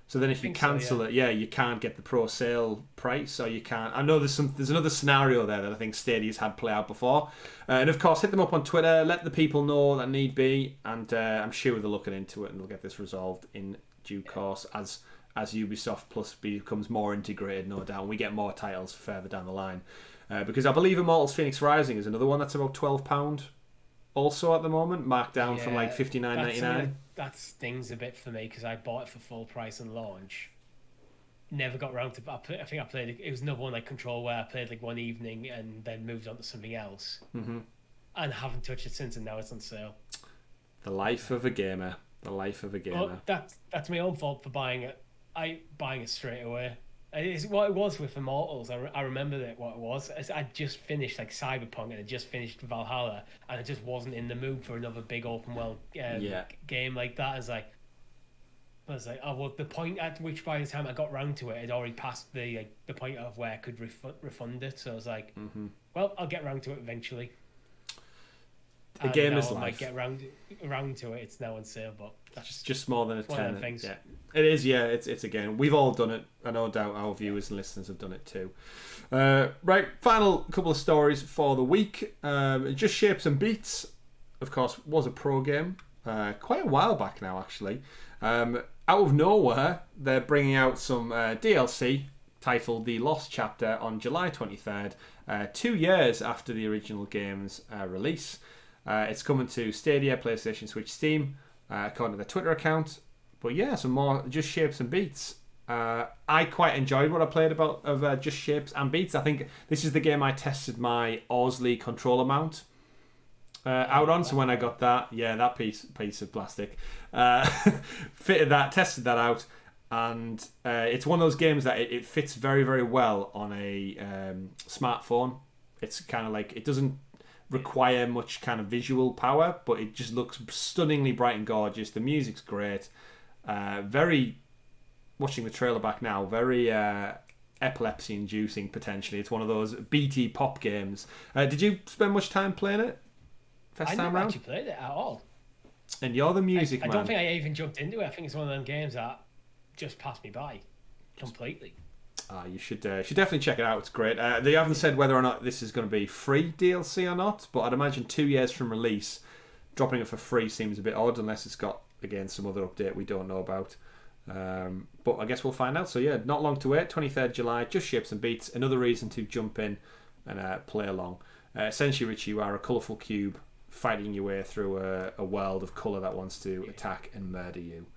S1: So then if you cancel it, you can't get the pro sale price, or you can't... I know there's another scenario there that I think Stadia's had play out before. And of course, hit them up on Twitter, let the people know that need be, and I'm sure they're looking into it and they'll get this resolved in due course as Ubisoft Plus becomes more integrated, no doubt, and we get more titles further down the line. Because I believe Immortals Phoenix Rising is another one that's about £12 also at the moment, marked down from like $59.99.
S2: That stings a bit for me, because I bought it for full price on launch. Never got around to... I think I played... It was another one like Control, where I played like one evening and then moved on to something else. Mm-hmm. And haven't touched it since, and now it's on sale.
S1: The life of a gamer. Well,
S2: that's my own fault for buying it. Buying it straight away. It's what it was with Immortals. I remember that what it was. I just finished like Cyberpunk, and I just finished Valhalla, and I just wasn't in the mood for another big open world game like that. I was like, the point at which by the time I got round to it, I'd already passed the point of where I could refund it. So I was like, well, I'll get round to it eventually.
S1: The game is life.
S2: I might get round to it. It's now on sale, but That's
S1: just more than a
S2: one of
S1: tenner.
S2: them things.
S1: Yeah, it is. Yeah, it's again. We've all done it. I no doubt our viewers and listeners have done it too. Right, final couple of stories for the week. Just Shapes and Beats, of course, was a pro game quite a while back now, actually. Out of nowhere, they're bringing out some DLC titled The Lost Chapter on July 23rd, 2 years after the original game's release. It's coming to Stadia, PlayStation, Switch, Steam, according to their Twitter account. But yeah, some more Just Shapes and Beats. I quite enjoyed what I played of Just Shapes and Beats. I think this is the game I tested my Owsley controller mount out on. So when I got that, that piece of plastic, fitted that, tested that out, and it's one of those games that it fits very, very well on a smartphone. It's kind of like, it doesn't require much kind of visual power, but it just looks stunningly bright and gorgeous. The music's great. Very, watching the trailer back now, very epilepsy inducing potentially. It's one of those BT pop games. Did you spend much time playing it first
S2: I
S1: time
S2: never
S1: round?
S2: actually played it at all.
S1: And you're the music
S2: I
S1: man.
S2: don't think I even jumped into it. I think it's one of them games that just passed me by completely.
S1: You should definitely check it out. It's great. They haven't said whether or not this is going to be free DLC or not, but I'd imagine 2 years from release, dropping it for free seems a bit odd unless it's got, again, some other update we don't know about. But I guess we'll find out. So yeah, not long to wait. 23rd July, Just Shapes and Beats. Another reason to jump in and play along. Essentially, Richie, you are a colourful cube fighting your way through a world of colour that wants to attack and murder you.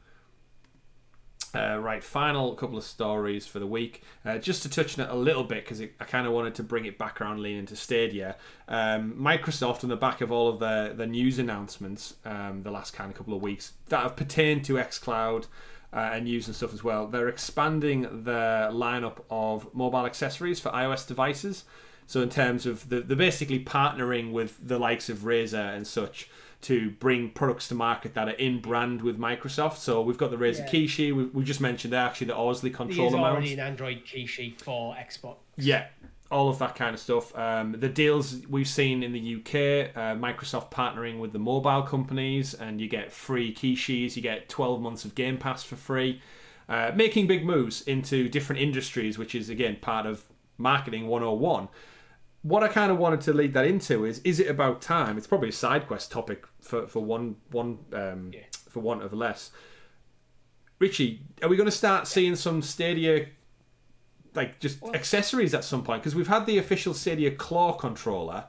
S1: Right, final couple of stories for the week. Just to touch on it a little bit, because I kind of wanted to bring it back around, lean into Stadia. Microsoft, on the back of all of the news announcements the last kind of couple of weeks that have pertained to xCloud and news and stuff as well, they're expanding their lineup of mobile accessories for iOS devices. So in terms of they're basically partnering with the likes of Razer and such to bring products to market that are in brand with Microsoft. So we've got the Razer Kishi. We just mentioned there actually the Owsley controller mount.
S2: There's already an Android Kishi for Xbox.
S1: Yeah, all of that kind of stuff. The deals we've seen in the UK, Microsoft partnering with the mobile companies, and you get free Kishis, you get 12 months of Game Pass for free. Making big moves into different industries, which is, again, part of Marketing 101. What I kind of wanted to lead that into is it about time? It's probably a SideQuest topic for want of less. Richie, are we going to start seeing some Stadia, like just accessories at some point? Because we've had the official Stadia Claw controller,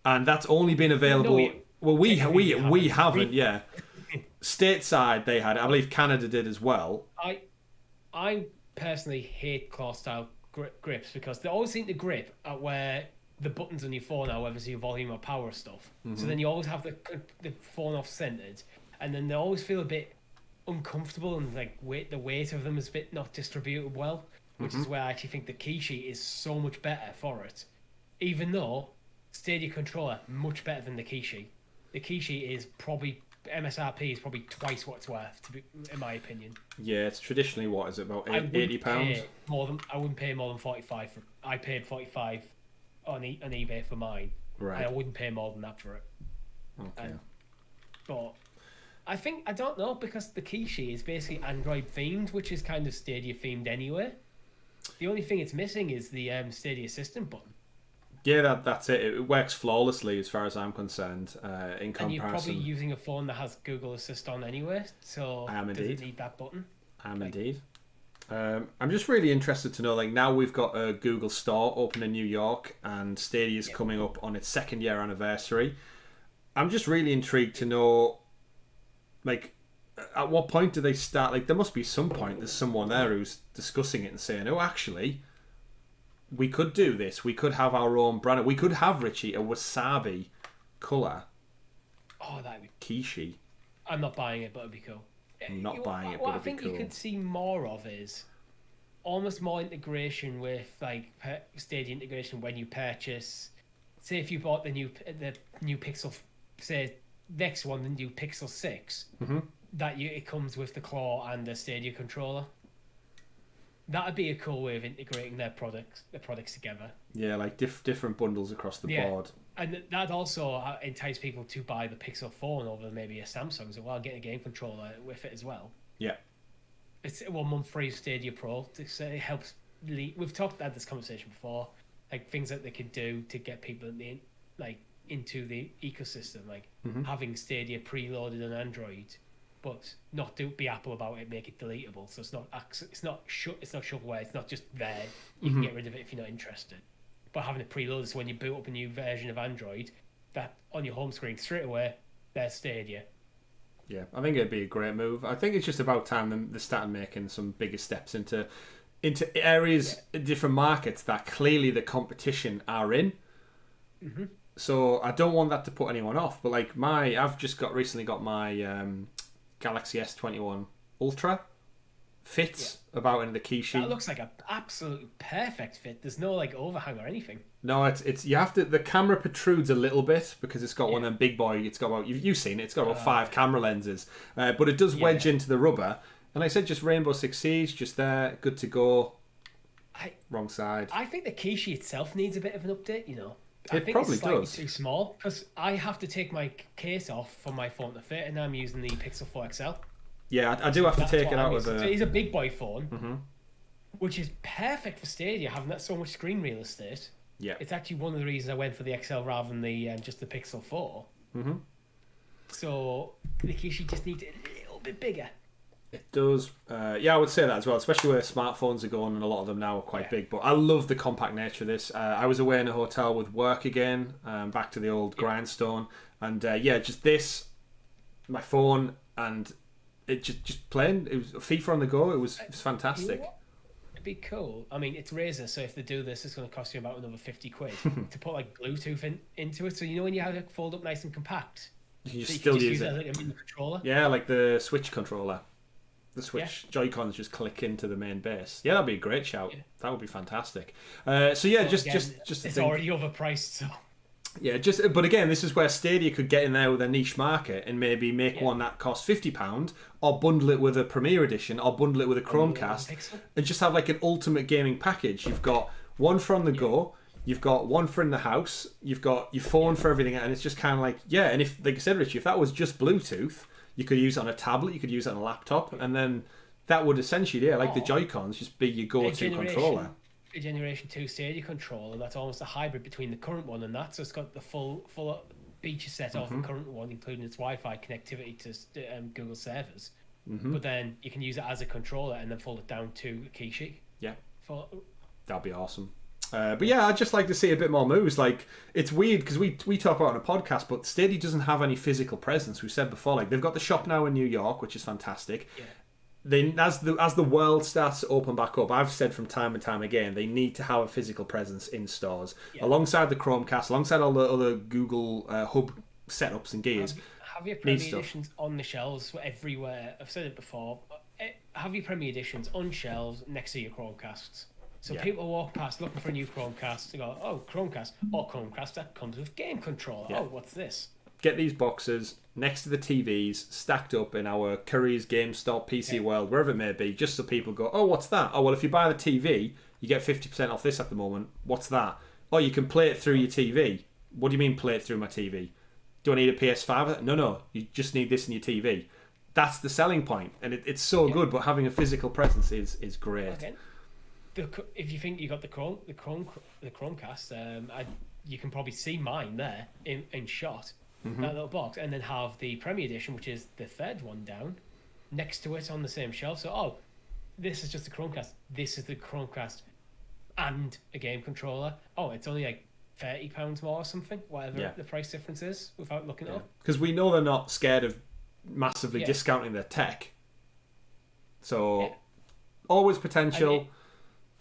S1: and that's only been available. We haven't. Yeah, stateside they had it. I believe Canada did as well.
S2: I personally hate claw style grips because they always seem to grip at where the buttons on your phone are, whether it's your volume or power stuff. Mm-hmm. So then you always have the phone off centered, and then they always feel a bit uncomfortable, and like the weight of them is a bit not distributed well, which is where I actually think the Kishi is so much better for it. Even though Stadia controller much better than the Kishi. The Kishi is probably MSRP is probably twice what it's worth, in my opinion.
S1: Yeah, it's traditionally what is it, about £80?
S2: I wouldn't pay more than 45 for. I paid 45 on eBay for mine.
S1: Right.
S2: And I wouldn't pay more than that for it.
S1: Okay.
S2: But I don't know, because the Kishi is basically Android themed, which is kind of Stadia themed anyway. The only thing it's missing is the Stadia Assistant button.
S1: Yeah, that's it. It works flawlessly as far as I'm concerned. In comparison,
S2: and you're probably using a phone that has Google Assist on anyway, so
S1: I am
S2: does
S1: indeed.
S2: it need that button?
S1: Indeed. I'm just really interested to know, like, now we've got a Google store open in New York, and Stadia's coming up on its 2nd year anniversary. I'm just really intrigued to know, like, at what point do they start? Like, there must be some point there's someone there who's discussing it and saying, oh, actually, we could do this. We could have our own brand. We could have, Richie, a wasabi colour.
S2: Oh, that'd be
S1: Kishi.
S2: I'm not buying it, but it'd be cool.
S1: I'm not buying it, but
S2: what I
S1: it'd be
S2: think
S1: cool.
S2: you could see more of is almost more integration with like Stadia integration when you purchase. Say if you bought the new Pixel, say next one, the new Pixel 6, that it comes with the claw and the Stadia controller. That'd be a cool way of integrating their products together.
S1: Yeah, like different bundles across the board.
S2: And that also entices people to buy the Pixel phone over maybe a Samsung, so while getting a game controller with it as well.
S1: Yeah.
S2: It's 1 month free Stadia Pro. It helps. We've talked about this conversation before, like things that they could do to get people into the ecosystem, like having Stadia preloaded on Android, but not be Apple about it, make it deletable. So it's not shovelware. It's not just there. You can get rid of it if you're not interested. But having it preloaded, so when you boot up a new version of Android, that on your home screen straight away, there's Stadia.
S1: Yeah, I think it'd be a great move. I think it's just about time they started making some bigger steps into areas, different markets that clearly the competition are in. So I don't want that to put anyone off. But like I've just recently got my Galaxy S21 Ultra. Fits about in the key sheet.
S2: That looks like an absolute perfect fit. There's no like overhang or anything.
S1: No, it's you have to. The camera protrudes a little bit because it's got one of them big boy. It's got about you've seen it. It's got about 5 camera lenses, but it does wedge into the rubber. And like I said, just Rainbow Six Siege, just there, good to go. Wrong side.
S2: I think the key sheet itself needs a bit of an update. I think
S1: probably
S2: it's slightly
S1: does.
S2: too small because I have to take my case off for my phone to fit, and I'm using the Pixel 4 XL.
S1: Yeah, I do have to take it out of the...
S2: So it's a big boy phone, which is perfect for Stadia, having that so much screen real estate.
S1: Yeah.
S2: It's actually one of the reasons I went for the XL rather than the just the Pixel 4. So the key sheet just needs a little bit bigger.
S1: It does. I would say that as well, especially where smartphones are going, and a lot of them now are quite big. But I love the compact nature of this. I was away in a hotel with work again, back to the old grindstone. And just this, my phone, and... it just playing. It was FIFA on the go. It was fantastic.
S2: It'd be cool. I mean, it's Razer, so if they do this, it's going to cost you about another 50 quid to put like Bluetooth into it. So when you have it fold up nice and compact,
S1: you
S2: so
S1: still
S2: can
S1: use
S2: it
S1: it.
S2: as like a mini controller.
S1: Yeah, like the Switch controller. The Switch Joy-Cons just click into the main base. Yeah, that'd be a great shout. Yeah. That would be fantastic. Just
S2: it's already overpriced, so.
S1: Yeah, but again, this is where Stadia could get in there with a niche market and maybe make one that costs £50, or bundle it with a Premier Edition, or bundle it with a Chromecast, and just have like an ultimate gaming package. You've got one for on the go, you've got one for in the house, you've got your phone for everything, and it's just kind of like, and if, like I said, Richie, if that was just Bluetooth, you could use it on a tablet, you could use it on a laptop, and then that would essentially, the Joy-Cons, just be your go-to controller.
S2: A Generation 2 Stadia controller that's almost a hybrid between the current one and that, so it's got the full feature set of the current one, including its Wi-Fi connectivity to Google servers. But then you can use it as a controller and then fold it down to a key sheet.
S1: Yeah, that'd be awesome. I'd just like to see a bit more moves. Like, it's weird because we talk about it on a podcast, but Stadia doesn't have any physical presence. We've said before, like they've got the shop now in New York, which is fantastic. As the world starts to open back up, I've said from time and time again, they need to have a physical presence in stores alongside the Chromecast, alongside all the other Google Hub setups and gears.
S2: Have your Premier Editions on the shelves everywhere. I've said it before. Have your Premier Editions on shelves next to your Chromecasts. So people walk past looking for a new Chromecast. They go, "Oh, Chromecast or Chromecast that comes with game controller. Oh, what's this?"
S1: Get these boxes next to the TVs, stacked up in our Curry's, GameStop, PC World, wherever it may be, just so people go, "Oh, what's that? Oh, well, if you buy the TV, you get 50% off this at the moment. What's that? Oh, you can play it through your TV. What do you mean play it through my TV? Do I need a PS5? No, you just need this in your TV." That's the selling point, and it's so good, but having a physical presence is great.
S2: Okay. If you think you got the Chromecast, you can probably see mine there in shot. That little box, and then have the Premier Edition, which is the third one down, next to it on the same shelf. So, this is just the Chromecast. This is the Chromecast and a game controller. Oh, it's only like £30 more or something, whatever the price difference is, without looking it up.
S1: Because we know they're not scared of massively discounting their tech. So, always potential,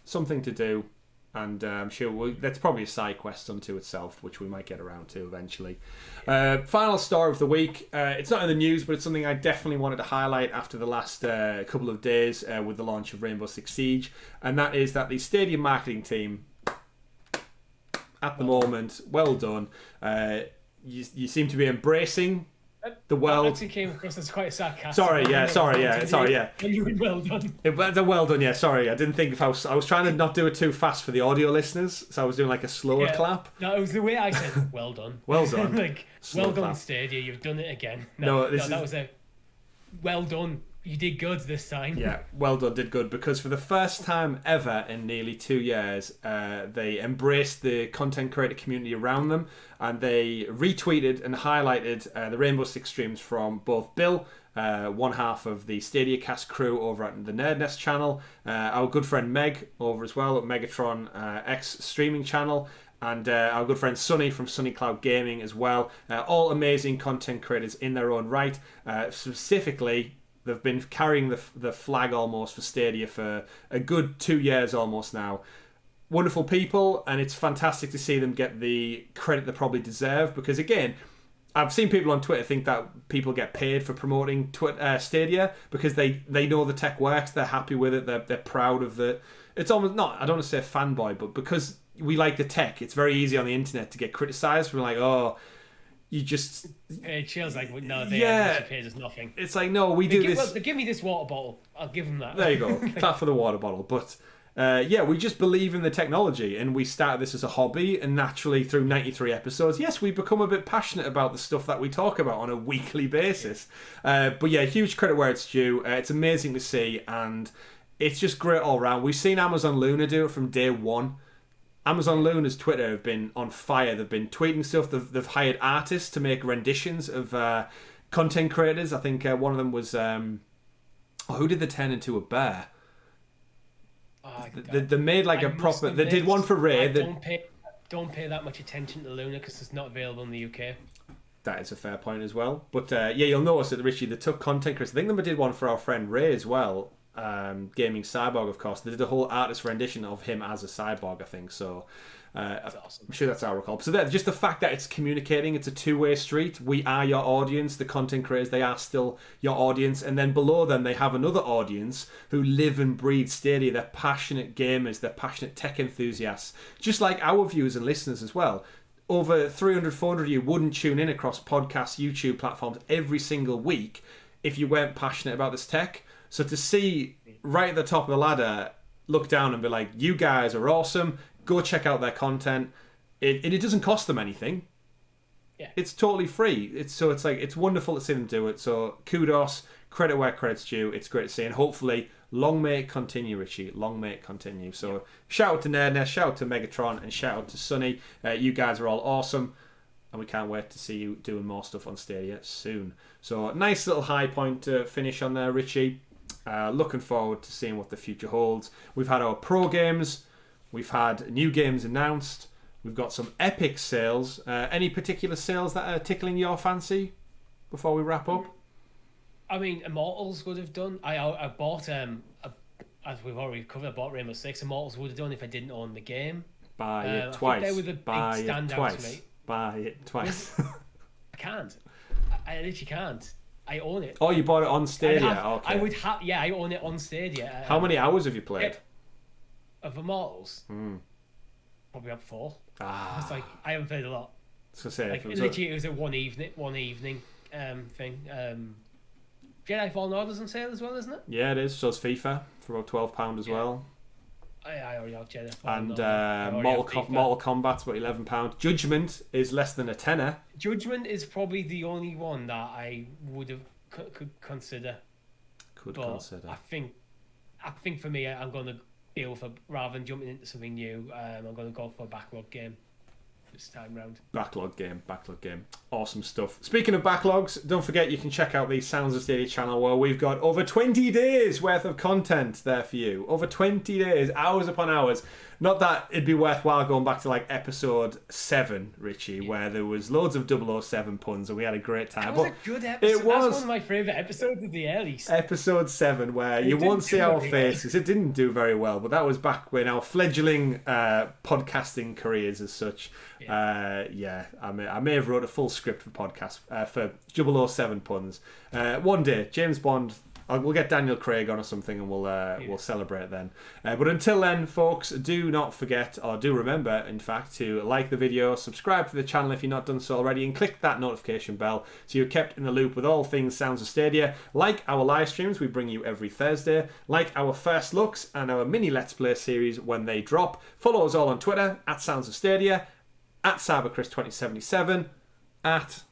S1: something to do. And I'm sure that's probably a side quest unto itself, which we might get around to eventually. Final story of the week. It's not in the news, but it's something I definitely wanted to highlight after the last couple of days with the launch of Rainbow Six Siege. And that is that the Stadia marketing team, at the moment, well done. You seem to be embracing The world.
S2: That actually came across as quite sarcastic.
S1: Sorry, yeah.
S2: You were well done.
S1: It was a well done, yeah. Sorry, I didn't think if I was trying to not do it too fast for the audio listeners, so I was doing like a slower clap.
S2: No, it was the way I said, well done.
S1: Well done.
S2: Like,
S1: Slow
S2: well done,
S1: clap.
S2: Stadia, you've done it again.
S1: That
S2: was a well done. You did good this time.
S1: Yeah, well done, did good, because for the first time ever in nearly 2 years, they embraced the content creator community around them, and they retweeted and highlighted the Rainbow Six streams from both Bill, one half of the Stadia Cast crew over at the Nerd Nest channel, our good friend Meg over as well at Megatron X streaming channel, and our good friend Sunny from Sunny Cloud Gaming as well. All amazing content creators in their own right. Specifically, they've been carrying the flag almost for Stadia for a good 2 years almost now. Wonderful people, and it's fantastic to see them get the credit they probably deserve, because again, I've seen people on Twitter think that people get paid for promoting Stadia because they know the tech works, they're happy with it, they're proud of it. It's almost not, I don't want to say fanboy, but because we like the tech, it's very easy on the internet to get criticised. We're like, oh, you just...
S2: It feels like, no, they actually paid us nothing.
S1: It's like, no, we do this...
S2: Well, give me this water bottle. I'll give them that.
S1: There you go. Clap for the water bottle. But, we just believe in the technology, and we started this as a hobby, and naturally, through 93 episodes, yes, we become a bit passionate about the stuff that we talk about on a weekly basis. But yeah, huge credit where it's due. It's amazing to see, and it's just great all around. We've seen Amazon Luna do it from day one. Amazon Luna's Twitter have been on fire. They've been tweeting stuff. They've hired artists to make renditions of content creators. I think one of them was... who did they turn into a bear? They made like a proper... They did one for Ray.
S2: Don't pay that much attention to Luna because it's not available in the UK.
S1: That is a fair point as well. But you'll notice that, Richie, they took content creators. I think they did one for our friend Ray as well. Gaming Cyborg, of course. They did a whole artist rendition of him as a cyborg, I think. So that's awesome. I'm sure that's how I recall. So just the fact that it's communicating, it's a two-way street. We are your audience. The content creators, they are still your audience. And then below them, they have another audience who live and breathe Stadia. They're passionate gamers. They're passionate tech enthusiasts. Just like our viewers and listeners as well. Over 300, 400 of you wouldn't tune in across podcasts, YouTube platforms every single week if you weren't passionate about this tech. So to see right at the top of the ladder, look down and be like, you guys are awesome, go check out their content. It doesn't cost them anything. Yeah. It's totally free. It's wonderful to see them do it. So kudos, credit where credit's due. It's great to see. And hopefully, long may it continue, Richie. Long may it continue. So shout out to Nerdnest, shout out to Megatron, and shout out to Sunny. You guys are all awesome. And we can't wait to see you doing more stuff on Stadia soon. So nice little high point to finish on there, Richie. Looking forward to seeing what the future holds. We've had our pro games. We've had new games announced. We've got some epic sales. Any particular sales that are tickling your fancy before we wrap up?
S2: I mean, Immortals would have done. I bought, as we've already covered, I bought Rainbow Six. Immortals would have done if I didn't own the game.
S1: Buy it twice.
S2: They were the big standout to me.
S1: Buy it twice.
S2: I can't. I literally can't. I own it.
S1: Oh, you bought it on Stadia?
S2: Okay. I would have. Yeah, I own it on Stadia.
S1: How many hours have you played?
S2: Of Immortals? Probably up 4. It's like, I haven't played a lot.
S1: So say
S2: like, it was a one evening thing. Jedi Fallen Order's on sale as well, isn't it?
S1: Yeah, it is. So it's FIFA for about £12 as well.
S2: I already have Jedi Fallen Order.
S1: And Mortal Kombat's about £11. Judgment is less than a tenner.
S2: Judgment is probably the only one that I would have could consider. I think for me, I'm going to deal for, rather than jumping into something new, I'm going to go for a backlog game this time round. Backlog game.
S1: Awesome stuff. Speaking of backlogs, don't forget you can check out the Sounds of Stadia channel where we've got over 20 days worth of content there for you. Over 20 days, hours upon hours. Not that it'd be worthwhile going back to like episode 7, Richie, where there was loads of 007 puns and we had a great time.
S2: That was a good episode. It was. That's one of my favourite episodes of the early.
S1: Episode 7, where you won't see our faces. It didn't do very well, but that was back when our fledgling podcasting careers as such. Yeah. I may have wrote a full script for podcast for 007 puns. One day, James Bond We'll get Daniel Craig on or something, and we'll celebrate then. But until then, folks, do not forget, or do remember, in fact, to like the video, subscribe to the channel if you've not done so already, and click that notification bell so you're kept in the loop with all things Sounds of Stadia. Like our live streams we bring you every Thursday. Like our first looks and our mini Let's Play series when they drop. Follow us all on Twitter at Sounds of Stadia, at CyberChris2077, at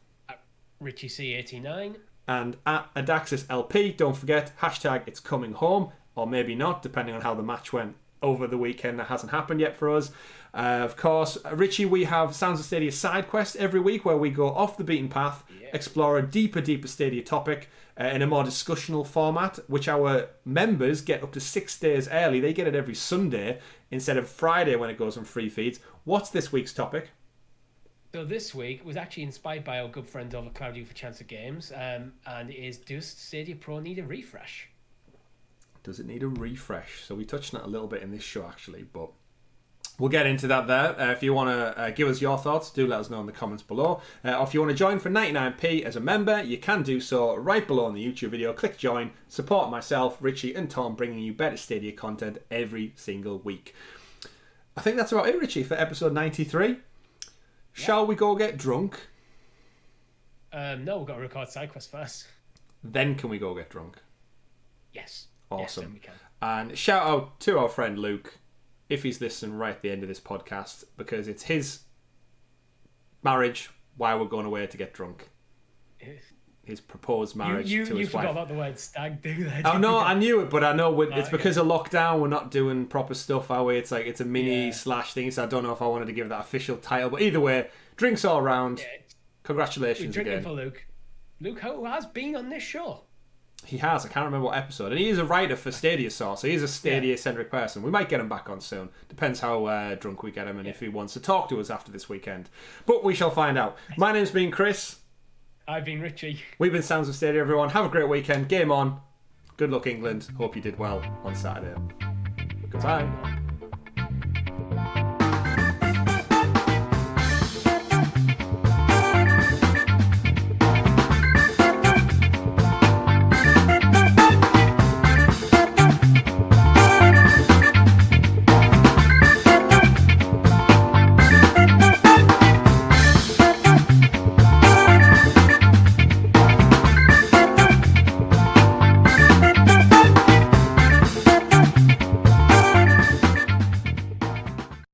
S2: Richie C89.
S1: And at Adaxis LP, don't forget, hashtag it's coming home, or maybe not, depending on how the match went over the weekend. That hasn't happened yet for us. Of course, Richie, we have Sounds of Stadia SideQuest every week, where we go off the beaten path, explore a deeper Stadia topic in a more discussional format, which our members get up to 6 days early. They get it every Sunday instead of Friday when it goes on free feeds. What's this week's topic?
S2: So this week was actually inspired by our good friend over Claudio for Chance of Games, and it is, does Stadia Pro need a refresh?
S1: Does it need a refresh? So we touched on it a little bit in this show, actually, but we'll get into that there. If you want to give us your thoughts, do let us know in the comments below. Or if you want to join for 99p as a member, you can do so right below in the YouTube video. Click join, support myself, Richie and Tom, bringing you better Stadia content every single week. I think that's about it, Richie, for episode 93. Shall we go get drunk?
S2: No, we've got to record SideQuest first.
S1: Then can we go get drunk?
S2: Yes.
S1: Awesome.
S2: Yes, then we can.
S1: And shout out to our friend Luke, if he's listening right at the end of this podcast, because it's his marriage while we're going away to get drunk. His proposed marriage to his wife.
S2: You forgot about the word stag do there.
S1: Oh no, I knew it, but I know it's because of lockdown. We're not doing proper stuff, are we? It's like it's a mini slash thing, so I don't know if I wanted to give it that official title. But either way, drinks all round. Congratulations
S2: We're
S1: again.
S2: drinking for Luke. Luke, who has been on this show.
S1: He has. I can't remember what episode. And he is a writer for Stadia Source, so he's a Stadia-centric person. We might get him back on soon. Depends how drunk we get him and if he wants to talk to us after this weekend. But we shall find out. My name's been Chris.
S2: I've been Richie.
S1: We've been Sounds of Stadia, everyone. Have a great weekend. Game on. Good luck, England. Hope you did well on Saturday. Goodbye.